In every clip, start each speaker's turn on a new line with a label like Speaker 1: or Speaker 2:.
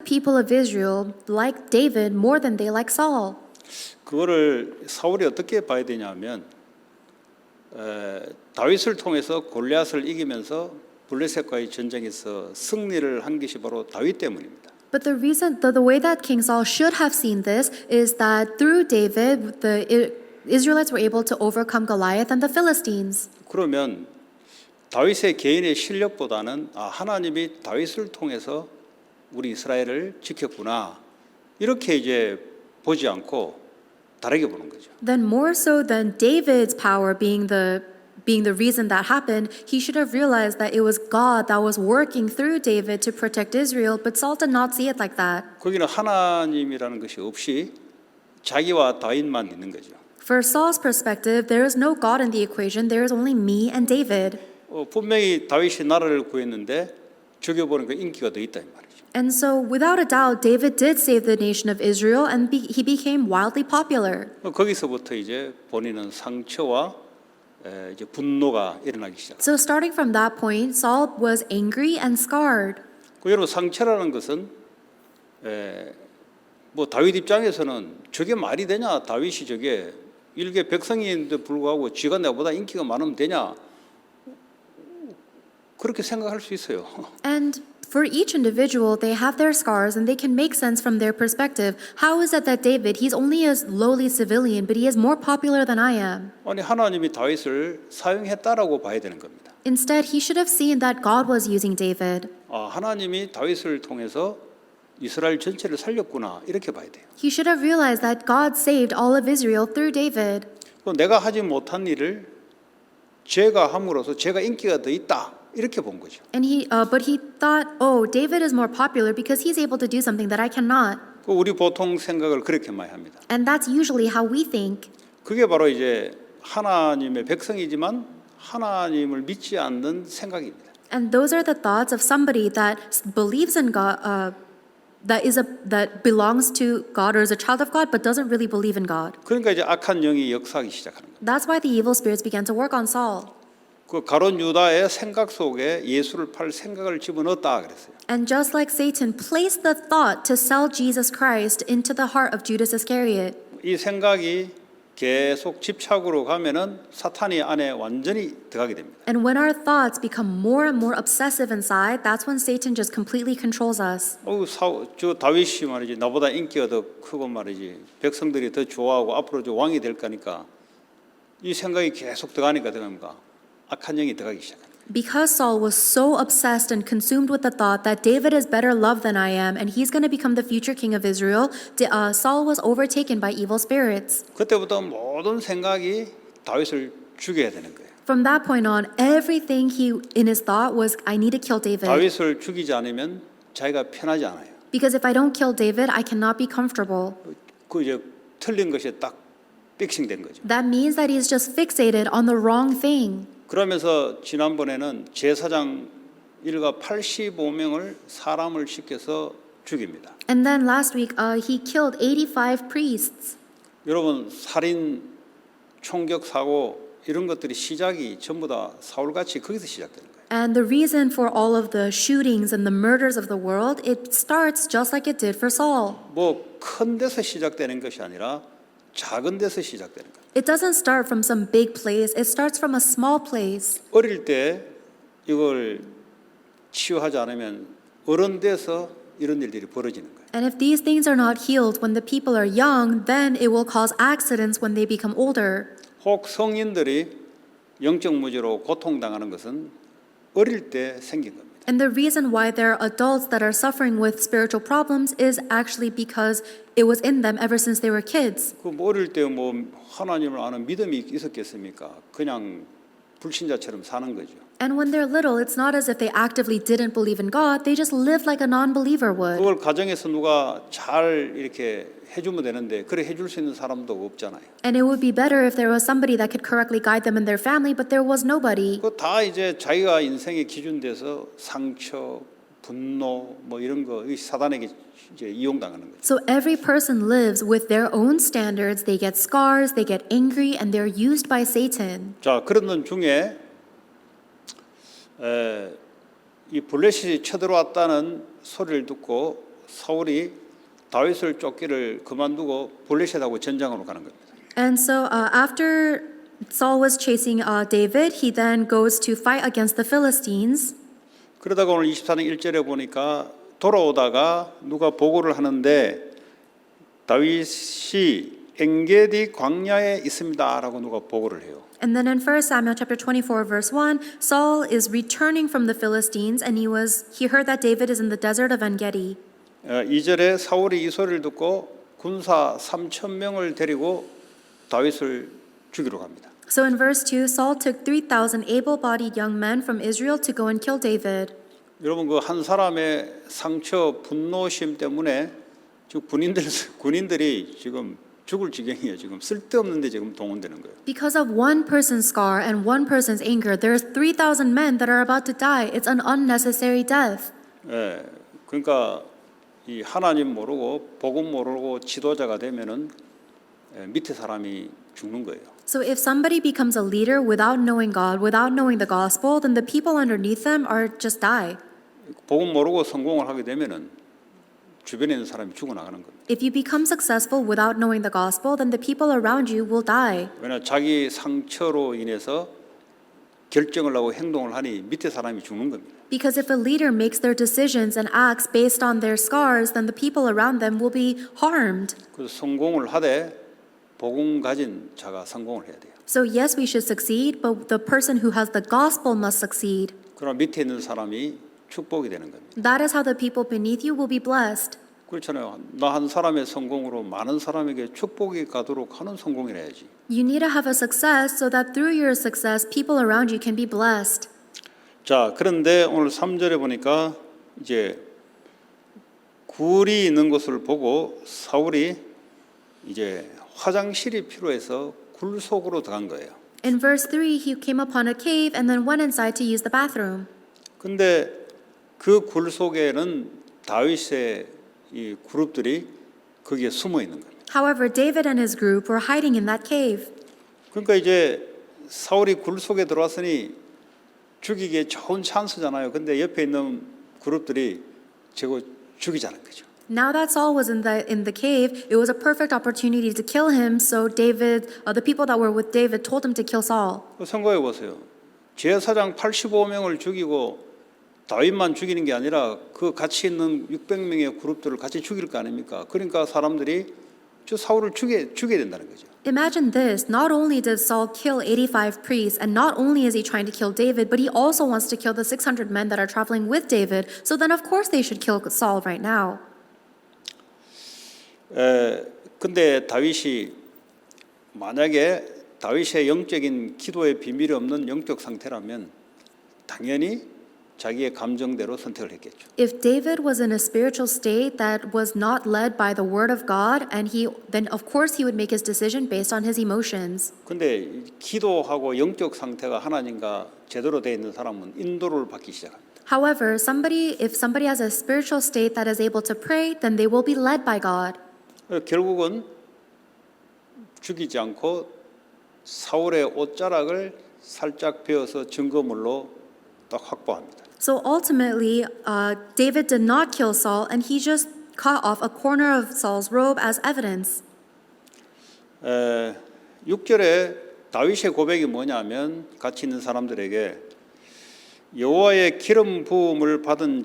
Speaker 1: people of Israel like David more than they like Saul?
Speaker 2: 그거를 사울이 어떻게 봐야 되냐면 다윗을 통해서 골리앗을 이기면서 블레셋과의 전쟁에서 승리를 한 것이 바로 다윗 때문입니다.
Speaker 1: But the reason, the way that King Saul should have seen this is that through David, the Israelites were able to overcome Goliath and the Philistines.
Speaker 2: 그러면 다윗의 개인의 실력보다는 하나님이 다윗을 통해서 우리 이스라엘을 지켰구나 이렇게 이제 보지 않고 다르게 보는 거죠.
Speaker 1: Then more so than David's power being the reason that happened, he should have realized that it was God that was working through David to protect Israel, but Saul did not see it like that.
Speaker 2: 거기는 하나님이라는 것이 없이 자기와 다윗만 있는 거죠.
Speaker 1: For Saul's perspective, there is no God in the equation, there is only me and David.
Speaker 2: 분명히 다윗이 나라를 구했는데 죽여보니까 인기가 더 있다 이 말이죠.
Speaker 1: And so, without a doubt, David did save the nation of Israel and he became wildly popular.
Speaker 2: 거기서부터 이제 본인은 상처와 이제 분노가 일어나기 시작.
Speaker 1: So, starting from that point, Saul was angry and scarred.
Speaker 2: 여러분 상처라는 것은 뭐 다윗 입장에서는 저게 말이 되냐? 다윗이 저게 일개 백성인데 불구하고 쥐가 내보다 인기가 많으면 되냐? 그렇게 생각할 수 있어요.
Speaker 1: And for each individual, they have their scars and they can make sense from their perspective. How is it that David, he's only a lowly civilian, but he is more popular than I am?
Speaker 2: 아니 하나님이 다윗을 사용했다라고 봐야 되는 겁니다.
Speaker 1: Instead, he should have seen that God was using David.
Speaker 2: 하나님이 다윗을 통해서 이스라엘 전체를 살렸구나 이렇게 봐야 돼요.
Speaker 1: He should have realized that God saved all of Israel through David.
Speaker 2: 내가 하지 못한 일을 제가 함으로써 제가 인기가 더 있다 이렇게 본 거죠.
Speaker 1: And but he thought, oh, David is more popular because he's able to do something that I cannot.
Speaker 2: 우리 보통 생각을 그렇게 많이 합니다.
Speaker 1: And that's usually how we think.
Speaker 2: 그게 바로 이제 하나님의 백성이지만 하나님을 믿지 않는 생각입니다.
Speaker 1: And those are the thoughts of somebody that believes in God, that belongs to God or is a child of God, but doesn't really believe in God.
Speaker 2: 그러니까 이제 악한 영이 역사하기 시작하는 거예요.
Speaker 1: That's why the evil spirits began to work on Saul.
Speaker 2: 그 가룟 유다의 생각 속에 예수를 팔 생각을 집어넣었다 그랬어요.
Speaker 1: And just like Satan placed the thought to sell Jesus Christ into the heart of Judas Iscariot.
Speaker 2: 이 생각이 계속 집착으로 가면은 사탄이 안에 완전히 들어가게 됩니다.
Speaker 1: And when our thoughts become more and more obsessive inside, that's when Satan just completely controls us.
Speaker 2: 저 다윗이 말이지 나보다 인기가 더 크고 말이지 백성들이 더 좋아하고 앞으로 저 왕이 될 거니까 이 생각이 계속 들어가니까 악한 영이 들어가기 시작합니다.
Speaker 1: Because Saul was so obsessed and consumed with the thought that David is better loved than I am and he's going to become the future king of Israel, Saul was overtaken by evil spirits.
Speaker 2: 그때부터 모든 생각이 다윗을 죽여야 되는 거예요.
Speaker 1: From that point on, everything in his thought was, I need to kill David.
Speaker 2: 다윗을 죽이지 않으면 자기가 편하지 않아요.
Speaker 1: Because if I don't kill David, I cannot be comfortable.
Speaker 2: 그 이제 틀린 것이 딱 픽싱된 거죠.
Speaker 1: That means that he's just fixated on the wrong thing.
Speaker 2: 그러면서 지난번에는 제사장 일가 85명을 사람을 시켜서 죽입니다.
Speaker 1: And then last week, he killed 85 priests.
Speaker 2: 여러분 살인, 총격 사고 이런 것들이 시작이 전부 다 사울같이 거기서 시작되는 거예요.
Speaker 1: And the reason for all of the shootings and the murders of the world, it starts just like it did for Saul.
Speaker 2: 뭐 큰 데서 시작되는 것이 아니라 작은 데서 시작되는 거예요.
Speaker 1: It doesn't start from some big place. It starts from a small place.
Speaker 2: 어릴 때 이걸 치유하지 않으면 어른 돼서 이런 일들이 벌어지는 거예요.
Speaker 1: And if these things are not healed when the people are young, then it will cause accidents when they become older.
Speaker 2: 혹 성인들이 영적 무지로 고통당하는 것은 어릴 때 생긴 겁니다.
Speaker 1: And the reason why there are adults that are suffering with spiritual problems is actually because it was in them ever since they were kids.
Speaker 2: 그 어릴 때 뭐 하나님을 아는 믿음이 있었겠습니까? 그냥 불신자처럼 사는 거죠.
Speaker 1: And when they're little, it's not as if they actively didn't believe in God. They just lived like a non-believer would.
Speaker 2: 그걸 가정에서 누가 잘 이렇게 해주면 되는데 그래 해줄 수 있는 사람도 없잖아요.
Speaker 1: And it would be better if there was somebody that could correctly guide them and their family, but there was nobody.
Speaker 2: 그 다 이제 자기가 인생의 기준 돼서 상처, 분노 뭐 이런 거 사단에게 이제 이용당하는 거죠.
Speaker 1: So every person lives with their own standards. They get scars, they get angry, and they're used by Satan.
Speaker 2: 자, 그런 중에 이 블레셋이 쳐들어왔다는 소리를 듣고 사울이 다윗을 쫓기를 그만두고 블레셋하고 전장으로 가는 겁니다.
Speaker 1: And so after Saul was chasing David, he then goes to fight against the Philistines.
Speaker 2: 그러다가 오늘 24장 1절에 보니까 돌아오다가 누가 보고를 하는데 다윗이 엔게디 광야에 있습니다라고 누가 보고를 해요.
Speaker 1: And then in 1 Samuel chapter 24 verse 1, Saul is returning from the Philistines and he heard that David is in the desert of En-gedi.
Speaker 2: 2절에 사울이 이 소리를 듣고 군사 3,000명을 데리고 다윗을 죽이러 갑니다.
Speaker 1: So in verse 2, Saul took 3,000 able-bodied young men from Israel to go and kill David.
Speaker 2: 여러분 그 한 사람의 상처 분노심 때문에 지금 군인들이 지금 죽을 지경이에요. 지금 쓸데없는데 지금 동원되는 거예요.
Speaker 1: Because of one person's scar and one person's anger, there's 3,000 men that are about to die. It's an unnecessary death.
Speaker 2: 예, 그러니까 이 하나님 모르고 복음 모르고 지도자가 되면은 밑에 사람이 죽는 거예요.
Speaker 1: So if somebody becomes a leader without knowing God, without knowing the gospel, then the people underneath them are just die.
Speaker 2: 복음 모르고 성공을 하게 되면은 주변에 있는 사람이 죽어나가는 겁니다.
Speaker 1: If you become successful without knowing the gospel, then the people around you will die.
Speaker 2: 왜냐 자기 상처로 인해서 결정을 하고 행동을 하니 밑에 사람이 죽는 겁니다.
Speaker 1: Because if a leader makes their decisions and acts based on their scars, then the people around them will be harmed.
Speaker 2: 그래서 성공을 하되 복음 가진 자가 성공을 해야 돼요.
Speaker 1: So yes, we should succeed, but the person who has the gospel must succeed.
Speaker 2: 그러나 밑에 있는 사람이 축복이 되는 겁니다.
Speaker 1: That is how the people beneath you will be blessed.
Speaker 2: 그렇잖아요. 나 한 사람의 성공으로 많은 사람에게 축복이 가도록 하는 성공을 해야지.
Speaker 1: You need to have a success so that through your success, people around you can be blessed.
Speaker 2: 자, 그런데 오늘 3절에 보니까 이제 굴이 있는 것을 보고 사울이 이제 화장실이 필요해서 굴 속으로 들어간 거예요.
Speaker 1: In verse 3, he came upon a cave and then went inside to use the bathroom.
Speaker 2: 근데 그 굴 속에는 다윗의 이 그룹들이 거기에 숨어 있는 겁니다.
Speaker 1: However, David and his group were hiding in that cave.
Speaker 2: 그러니까 이제 사울이 굴 속에 들어왔으니 죽이기에 좋은 찬스잖아요. 근데 옆에 있는 그룹들이 저거 죽이자는 거죠.
Speaker 1: Now that Saul was in the cave, it was a perfect opportunity to kill him. So the people that were with David told him to kill Saul.
Speaker 2: 생각해 보세요. 제사장 85명을 죽이고 다윗만 죽이는 게 아니라 그 같이 있는 600명의 그룹들을 같이 죽일 거 아닙니까? 그러니까 사람들이 저 사울을 죽여야 된다는 거죠.
Speaker 1: Imagine this. Not only did Saul kill 85 priests, and not only is he trying to kill David, but he also wants to kill the 600 men that are traveling with David. So then, of course, they should kill Saul right now.
Speaker 2: 근데 다윗이 만약에 다윗의 영적인 기도의 비밀이 없는 영적 상태라면 당연히 자기의 감정대로 선택을 했겠죠.
Speaker 1: If David was in a spiritual state that was not led by the word of God, and then of course he would make his decision based on his emotions.
Speaker 2: 근데 기도하고 영적 상태가 하나님과 제대로 되어 있는 사람은 인도를 받기 시작합니다.
Speaker 1: However, if somebody has a spiritual state that is able to pray, then they will be led by God.
Speaker 2: 결국은 죽이지 않고 사울의 옷자락을 살짝 베어서 증거물로 딱 확보합니다.
Speaker 1: So ultimately, David did not kill Saul, and he just cut off a corner of Saul's robe as evidence.
Speaker 2: 6절에 다윗의 고백이 뭐냐면 같이 있는 사람들에게 여호와의 기름 부음을 받은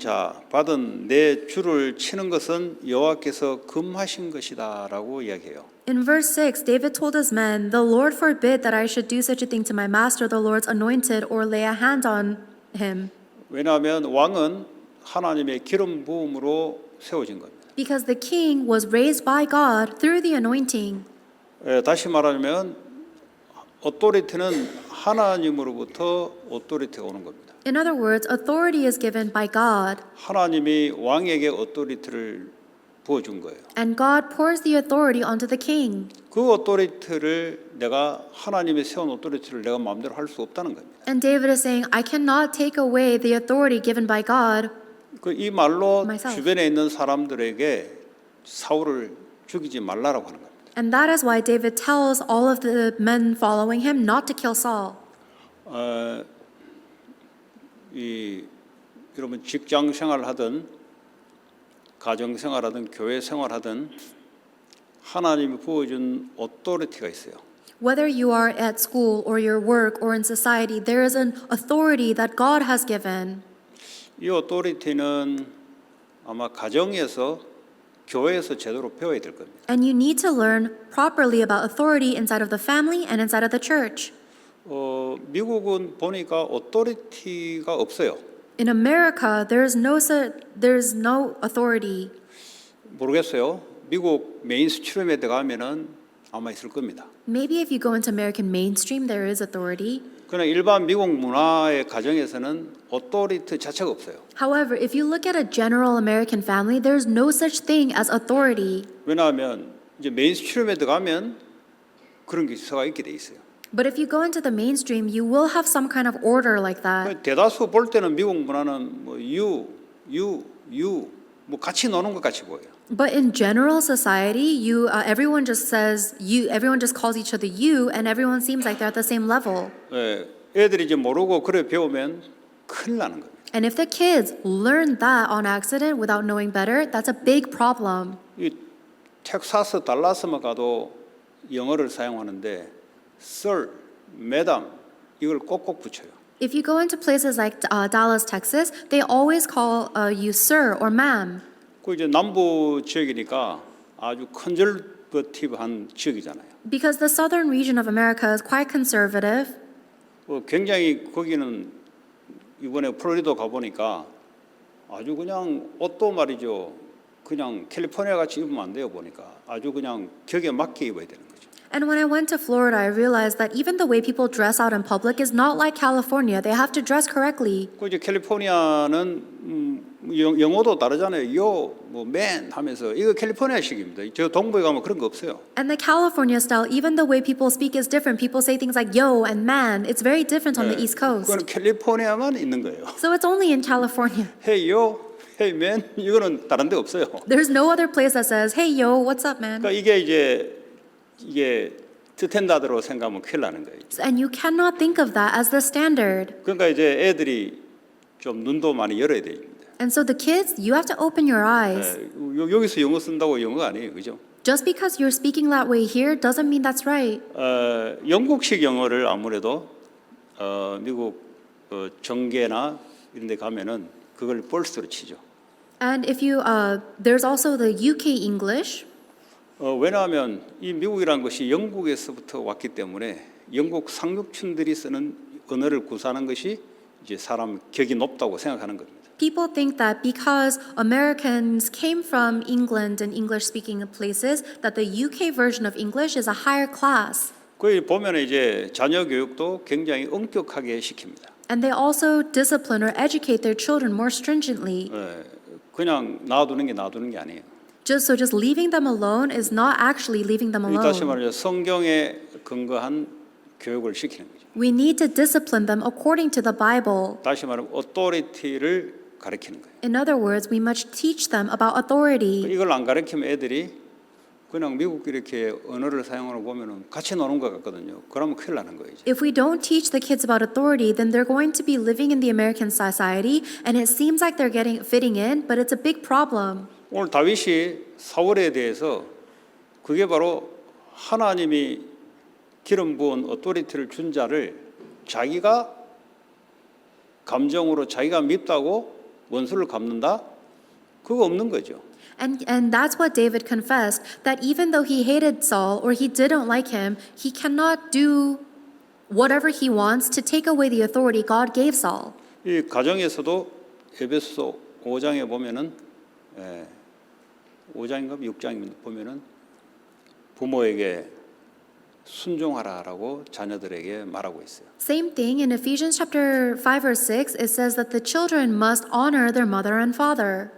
Speaker 2: 내 주를 치는 것은 여호와께서 금하신 것이다라고 이야기해요.
Speaker 1: In verse 6, David told his men, "The Lord forbid that I should do such a thing to my master, the Lord's anointed, or lay a hand on him."
Speaker 2: 왜냐하면 왕은 하나님의 기름 부음으로 세워진 겁니다.
Speaker 1: Because the king was raised by God through the anointing.
Speaker 2: 다시 말하면 오토리티는 하나님으로부터 오토리티가 오는 겁니다.
Speaker 1: In other words, authority is given by God,
Speaker 2: 하나님이 왕에게 오토리티를 부어준 거예요.
Speaker 1: and God pours the authority onto the king.
Speaker 2: 그 오토리티를 내가 하나님이 세운 오토리티를 내가 마음대로 할 수 없다는 겁니다.
Speaker 1: And David is saying, I cannot take away the authority given by God.
Speaker 2: 이 말로
Speaker 1: myself.
Speaker 2: 주변에 있는 사람들에게 사울을 죽이지 말라라고 하는 겁니다.
Speaker 1: And that is why David tells all of the men following him not to kill Saul.
Speaker 2: 여러분 직장 생활 하던 가정 생활하든 교회 생활하든 하나님이 부어준 오토리티가 있어요.
Speaker 1: Whether you are at school or your work or in society, there is an authority that God has given.
Speaker 2: 이 오토리티는 아마 가정에서 교회에서 제대로 배워야 될 겁니다.
Speaker 1: And you need to learn properly about authority inside of the family and inside of the church.
Speaker 2: 미국은 보니까 오토리티가 없어요.
Speaker 1: In America, there's no authority.
Speaker 2: 모르겠어요. 미국 메인스트림에 들어가면은 아마 있을 겁니다.
Speaker 1: Maybe if you go into American mainstream, there is authority.
Speaker 2: 그러나 일반 미국 문화의 가정에서는 오토리티 자체가 없어요.
Speaker 1: However, if you look at a general American family, there's no such thing as authority.
Speaker 2: 왜냐하면 이제 메인스트림에 들어가면 그런 기사가 있게 돼 있어요.
Speaker 1: But if you go into the mainstream, you will have some kind of order like that.
Speaker 2: 대다수 볼 때는 미국 문화는 뭐 뭐 같이 노는 것 같이 보여요.
Speaker 1: But in general society, everyone just says you. Everyone just calls each other you, and everyone seems like they're at the same level.
Speaker 2: 애들이 이제 모르고 그래 배우면 큰일 나는 겁니다.
Speaker 1: And if the kids learn that on accident without knowing better, that's a big problem.
Speaker 2: 이 텍사스 달라스만 가도 영어를 사용하는데 sir, madam 이걸 꼭꼭 붙여요.
Speaker 1: If you go into places like Dallas, Texas, they always call you sir or ma'am.
Speaker 2: 그 이제 남부 지역이니까 아주 컨저버티브한 지역이잖아요.
Speaker 1: Because the southern region of America is quite conservative.
Speaker 2: 굉장히 거기는 이번에 플로리다 가보니까 아주 그냥 옷도 말이죠. 그냥 캘리포니아 같이 입으면 안 돼요 보니까 아주 그냥 격에 맞게 입어야 되는 거죠.
Speaker 1: And when I went to Florida, I realized that even the way people dress out in public is not like California. They have to dress correctly.
Speaker 2: 그 이제 캘리포니아는 영어도 다르잖아요. 뭐 man 하면서 이거 캘리포니아식입니다. 저 동부에 가면 그런 거 없어요.
Speaker 1: And the California style, even the way people speak is different. People say things like yo and man. It's very different on the East Coast.
Speaker 2: 그건 캘리포니아만 있는 거예요.
Speaker 1: So it's only in California.
Speaker 2: Hey yo, hey man 이거는 다른 데 없어요.
Speaker 1: There's no other place that says, hey yo, what's up, man?
Speaker 2: 그러니까 이게 스탠다드로 생각하면 큰일 나는 거예요.
Speaker 1: And you cannot think of that as the standard.
Speaker 2: 그러니까 이제 애들이 좀 눈도 많이 열어야 됩니다.
Speaker 1: And so the kids, you have to open your eyes.
Speaker 2: 여기서 영어 쓴다고 영어가 아니에요, 그죠?
Speaker 1: Just because you're speaking that way here doesn't mean that's right.
Speaker 2: 영국식 영어를 아무래도 미국 정계나 이런 데 가면은 그걸 벌스로 치죠.
Speaker 1: And if you, there's also the UK English.
Speaker 2: 왜냐하면 이 미국이라는 것이 영국에서부터 왔기 때문에 영국 상류층들이 쓰는 언어를 구사하는 것이 이제 사람 격이 높다고 생각하는 겁니다.
Speaker 1: People think that because Americans came from England and English-speaking places, that the UK version of English is a higher class.
Speaker 2: 거기 보면 이제 자녀 교육도 굉장히 엄격하게 시킵니다.
Speaker 1: And they also discipline or educate their children more stringently.
Speaker 2: 그냥 놔두는 게 아니에요.
Speaker 1: Just leaving them alone is not actually leaving them
Speaker 2: 다시
Speaker 1: alone.
Speaker 2: 말해서 성경에 근거한 교육을 시키는 거죠.
Speaker 1: We need to discipline them according to the Bible.
Speaker 2: 다시 말하면 오토리티를 가르치는 거예요.
Speaker 1: In other words, we must teach them about authority.
Speaker 2: 이걸 안 가르치면 애들이 그냥 미국 이렇게 언어를 사용하는 거 보면은 같이 노는 것 같거든요. 그러면 큰일 나는 거예요. 이제.
Speaker 1: If we don't teach the kids about authority, then they're going to be living in the American society, and it seems like they're fitting in, but it's a big problem.
Speaker 2: 오늘 다윗이 사울에 대해서 그게 바로 하나님이 기름 부은 오토리티를 준 자를 자기가 감정으로 자기가 밉다고 원수를 갚는다? 그거 없는 거죠.
Speaker 1: And that's what David confessed, that even though he hated Saul or he didn't like him, he cannot do whatever he wants to take away the authority God gave Saul.
Speaker 2: 이 가정에서도 에베소서 5장에 보면은 5장인가 6장에 보면은 부모에게 순종하라라고 자녀들에게 말하고 있어요.
Speaker 1: Same thing in Ephesians chapter 5 or 6, it says that the children must honor their mother and father.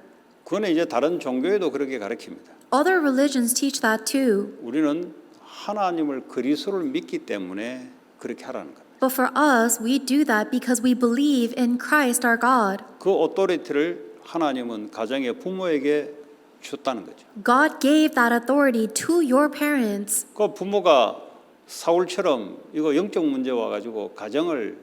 Speaker 2: 그거는 이제 다른 종교에도 그렇게 가르칩니다.
Speaker 1: Other religions teach that too.
Speaker 2: 우리는 하나님을 그리스도를 믿기 때문에 그렇게 하라는 거예요.
Speaker 1: But for us, we do that because we believe in Christ our God.
Speaker 2: 그 오토리티를 하나님은 가정의 부모에게 줬다는 거죠.
Speaker 1: God gave that authority to your parents.
Speaker 2: 그 부모가 사울처럼 이거 영적 문제 와가지고 가정을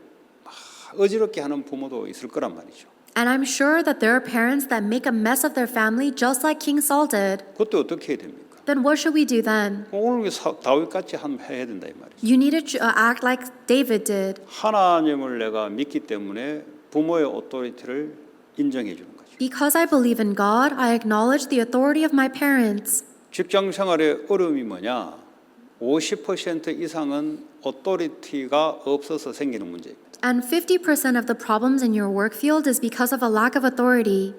Speaker 2: 막 어지럽게 하는 부모도 있을 거란 말이죠.
Speaker 1: And I'm sure that there are parents that make a mess of their family just like King Saul did.
Speaker 2: 그때 어떻게 해야 됩니까?
Speaker 1: Then what should we do then?
Speaker 2: 오늘 다윗같이 해야 된다 이 말이죠.
Speaker 1: You need to act like David did.
Speaker 2: 하나님을 내가 믿기 때문에 부모의 오토리티를 인정해 주는 거죠.
Speaker 1: Because I believe in God, I acknowledge the authority of my parents.
Speaker 2: 직장 생활의 어려움이 뭐냐? 50% 이상은 오토리티가 없어서 생기는 문제입니다.
Speaker 1: And 50% of the problems in your work field is because of a lack of authority.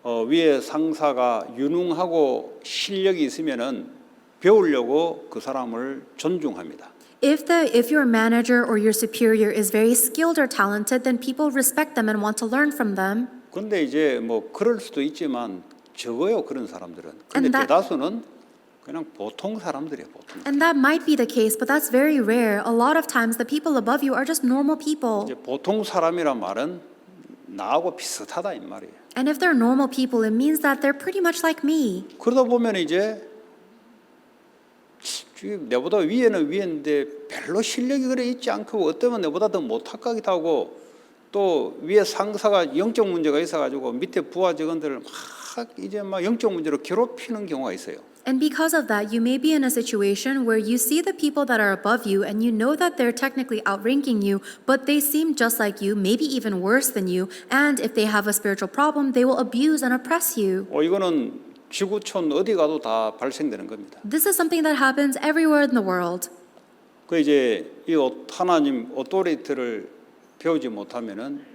Speaker 2: 위에 상사가 유능하고 실력이 있으면은 배우려고 그 사람을 존중합니다.
Speaker 1: If your manager or your superior is very skilled or talented, then people respect them and want to learn from them.
Speaker 2: 근데 이제 뭐 그럴 수도 있지만 적어요 그런 사람들은. 근데
Speaker 1: And that-
Speaker 2: 대다수는 그냥 보통 사람들이에요 보통.
Speaker 1: And that might be the case, but that's very rare. A lot of times the people above you are just normal people.
Speaker 2: 이제 보통 사람이란 말은 나하고 비슷하다 이 말이에요.
Speaker 1: And if they're normal people, it means that they're pretty much like me.
Speaker 2: 그러다 보면 이제 내보다 위에는 위인데 별로 실력이 그래 있지 않고 어쩌면 내보다 더 못하기도 하고 또 위에 상사가 영적 문제가 있어가지고 밑에 부하 직원들을 막 이제 막 영적 문제로 괴롭히는 경우가 있어요.
Speaker 1: And because of that, you may be in a situation where you see the people that are above you and you know that they're technically outranking you, but they seem just like you, maybe even worse than you. And if they have a spiritual problem, they will abuse and oppress you.
Speaker 2: 이거는 지구촌 어디 가도 다 발생되는 겁니다.
Speaker 1: This is something that happens everywhere in the world.
Speaker 2: 그 이제 이 하나님 오토리티를 배우지 못하면은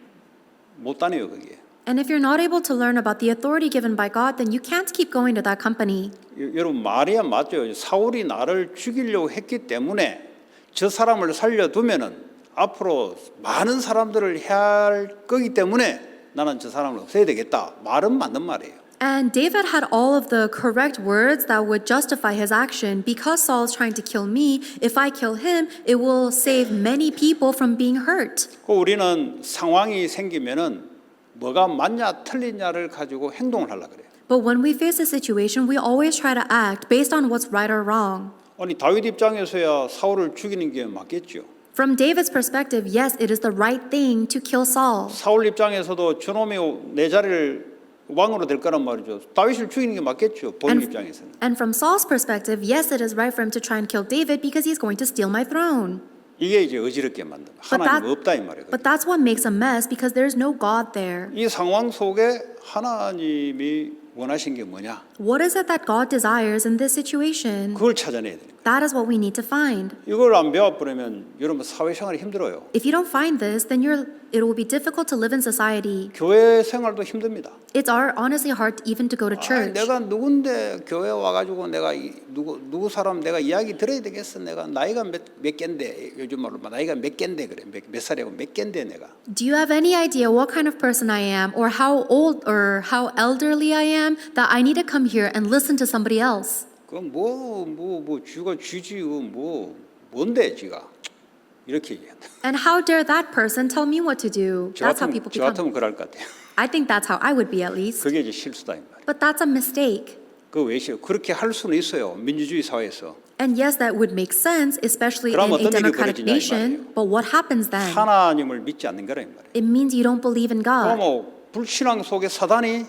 Speaker 2: 못 다녀요 거기에.
Speaker 1: And if you're not able to learn about the authority given by God, then you can't keep going to that company.
Speaker 2: 여러분 말이야 맞죠. 사울이 나를 죽이려고 했기 때문에 저 사람을 살려두면은 앞으로 많은 사람들을 해야 할 거기 때문에 나는 저 사람을 없애야 되겠다. 말은 맞는 말이에요.
Speaker 1: And David had all of the correct words that would justify his action. Because Saul's trying to kill me, if I kill him, it will save many people from being hurt.
Speaker 2: 우리는 상황이 생기면은 뭐가 맞냐 틀리냐를 가지고 행동을 하려고 그래요.
Speaker 1: But when we face a situation, we always try to act based on what's right or wrong.
Speaker 2: 아니 다윗 입장에서야 사울을 죽이는 게 맞겠죠.
Speaker 1: From David's perspective, yes, it is the right thing to kill Saul.
Speaker 2: 사울 입장에서도 저놈이 내 자리를 왕으로 될 거란 말이죠. 다윗을 죽이는 게 맞겠죠. 본인 입장에서는.
Speaker 1: And from Saul's perspective, yes, it is right for him to try and kill David because he's going to steal my throne.
Speaker 2: 이게 이제 어지럽게 만든다.
Speaker 1: But
Speaker 2: 하나님 없다 이 말이에요.
Speaker 1: But that's what makes a mess because there's no God there.
Speaker 2: 이 상황 속에 하나님이 원하신 게 뭐냐?
Speaker 1: What is it that God desires in this situation?
Speaker 2: 그걸 찾아내야 되는 거예요.
Speaker 1: That is what we need to find.
Speaker 2: 이걸 안 배워버리면 여러분 사회생활이 힘들어요.
Speaker 1: If you don't find this, then it will be difficult to live in society.
Speaker 2: 교회 생활도 힘듭니다.
Speaker 1: It's honestly hard even to go to church.
Speaker 2: 내가 누군데 교회 와가지고 내가 누구 사람 내가 이야기 들어야 되겠어. 내가 나이가 몇 갠데 요즘 말로 나이가 몇 갠데 그래 몇 살이고 몇 갠데 내가.
Speaker 1: Do you have any idea what kind of person I am or how old or how elderly I am that I need to come here and listen to somebody else?
Speaker 2: 그럼 쥐가 쥐지 뭔데 쥐가 이렇게 얘기한다.
Speaker 1: And how dare that person tell me what to do? That's how people
Speaker 2: 저
Speaker 1: become.
Speaker 2: 같으면 그럴 것 같아요.
Speaker 1: I think that's how I would be at least.
Speaker 2: 그게 이제 실수다 이 말이에요.
Speaker 1: But that's a mistake.
Speaker 2: 그 왜 싫어? 그렇게 할 수는 있어요. 민주주의 사회에서.
Speaker 1: And yes, that would make sense, especially in
Speaker 2: 그럼
Speaker 1: a
Speaker 2: 어떤 일이
Speaker 1: democratic
Speaker 2: 벌어지냐 이
Speaker 1: nation.
Speaker 2: 말이에요.
Speaker 1: But what happens then?
Speaker 2: 하나님을 믿지 않는 거라 이 말이에요.
Speaker 1: It means you don't believe in God.
Speaker 2: 그럼 불신앙 속에 사단이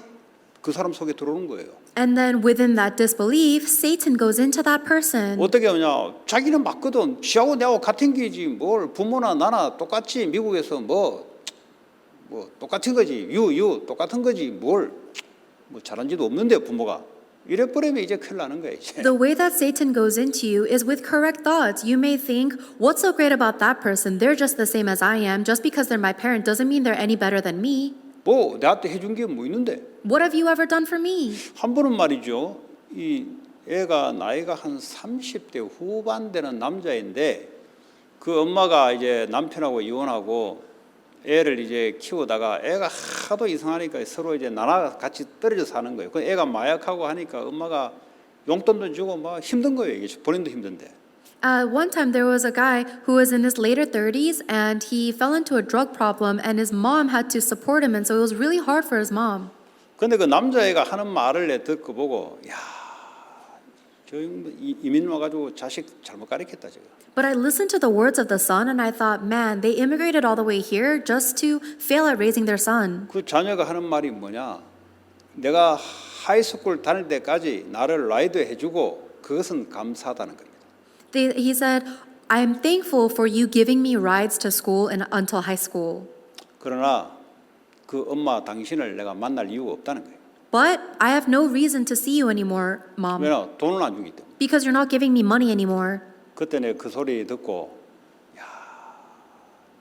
Speaker 2: 그 사람 속에 들어오는 거예요.
Speaker 1: And then within that disbelief, Satan goes into that person.
Speaker 2: 어떻게 하냐? 자기는 맞거든. 지하고 내하고 같은 게지. 뭘 부모나 나나 똑같이 미국에서 뭐 똑같은 거지. 똑같은 거지. 뭐 잘한 지도 없는데 부모가. 이래 버리면 이제 큰일 나는 거예요. 이제.
Speaker 1: The way that Satan goes into you is with correct thoughts. You may think, what's so great about that person? They're just the same as I am. Just because they're my parent doesn't mean they're any better than me.
Speaker 2: 내한테 해준 게 뭐 있는데?
Speaker 1: What have you ever done for me?
Speaker 2: 한 번은 말이죠. 이 애가 나이가 한 30대 후반 되는 남자인데 그 엄마가 이제 남편하고 이혼하고 애를 이제 키우다가 애가 하도 이상하니까 서로 이제 나나 같이 떨어져 사는 거예요. 그 애가 마약하고 하니까 엄마가 용돈도 주고 막 힘든 거예요. 이게 본인도 힘든데.
Speaker 1: One time there was a guy who was in his later 30s and he fell into a drug problem and his mom had to support him and so it was really hard for his mom.
Speaker 2: 근데 그 남자애가 하는 말을 내 듣고 보고 야, 저 이민 와가지고 자식 잘못 가르쳤다 제가.
Speaker 1: But I listened to the words of the son and I thought, man, they immigrated all the way here just to fail at raising their son.
Speaker 2: 그 자녀가 하는 말이 뭐냐? 내가 하이스쿨 다닐 때까지 나를 라이드 해주고 그것은 감사하다는 겁니다.
Speaker 1: He said, I'm thankful for you giving me rides to school and until high school.
Speaker 2: 그러나 그 엄마 당신을 내가 만날 이유가 없다는 거예요.
Speaker 1: But I have no reason to see you anymore, mom,
Speaker 2: 왜냐? 돈을 안 주기 때문에.
Speaker 1: because you're not giving me money anymore.
Speaker 2: 그때 내가 그 소리 듣고 야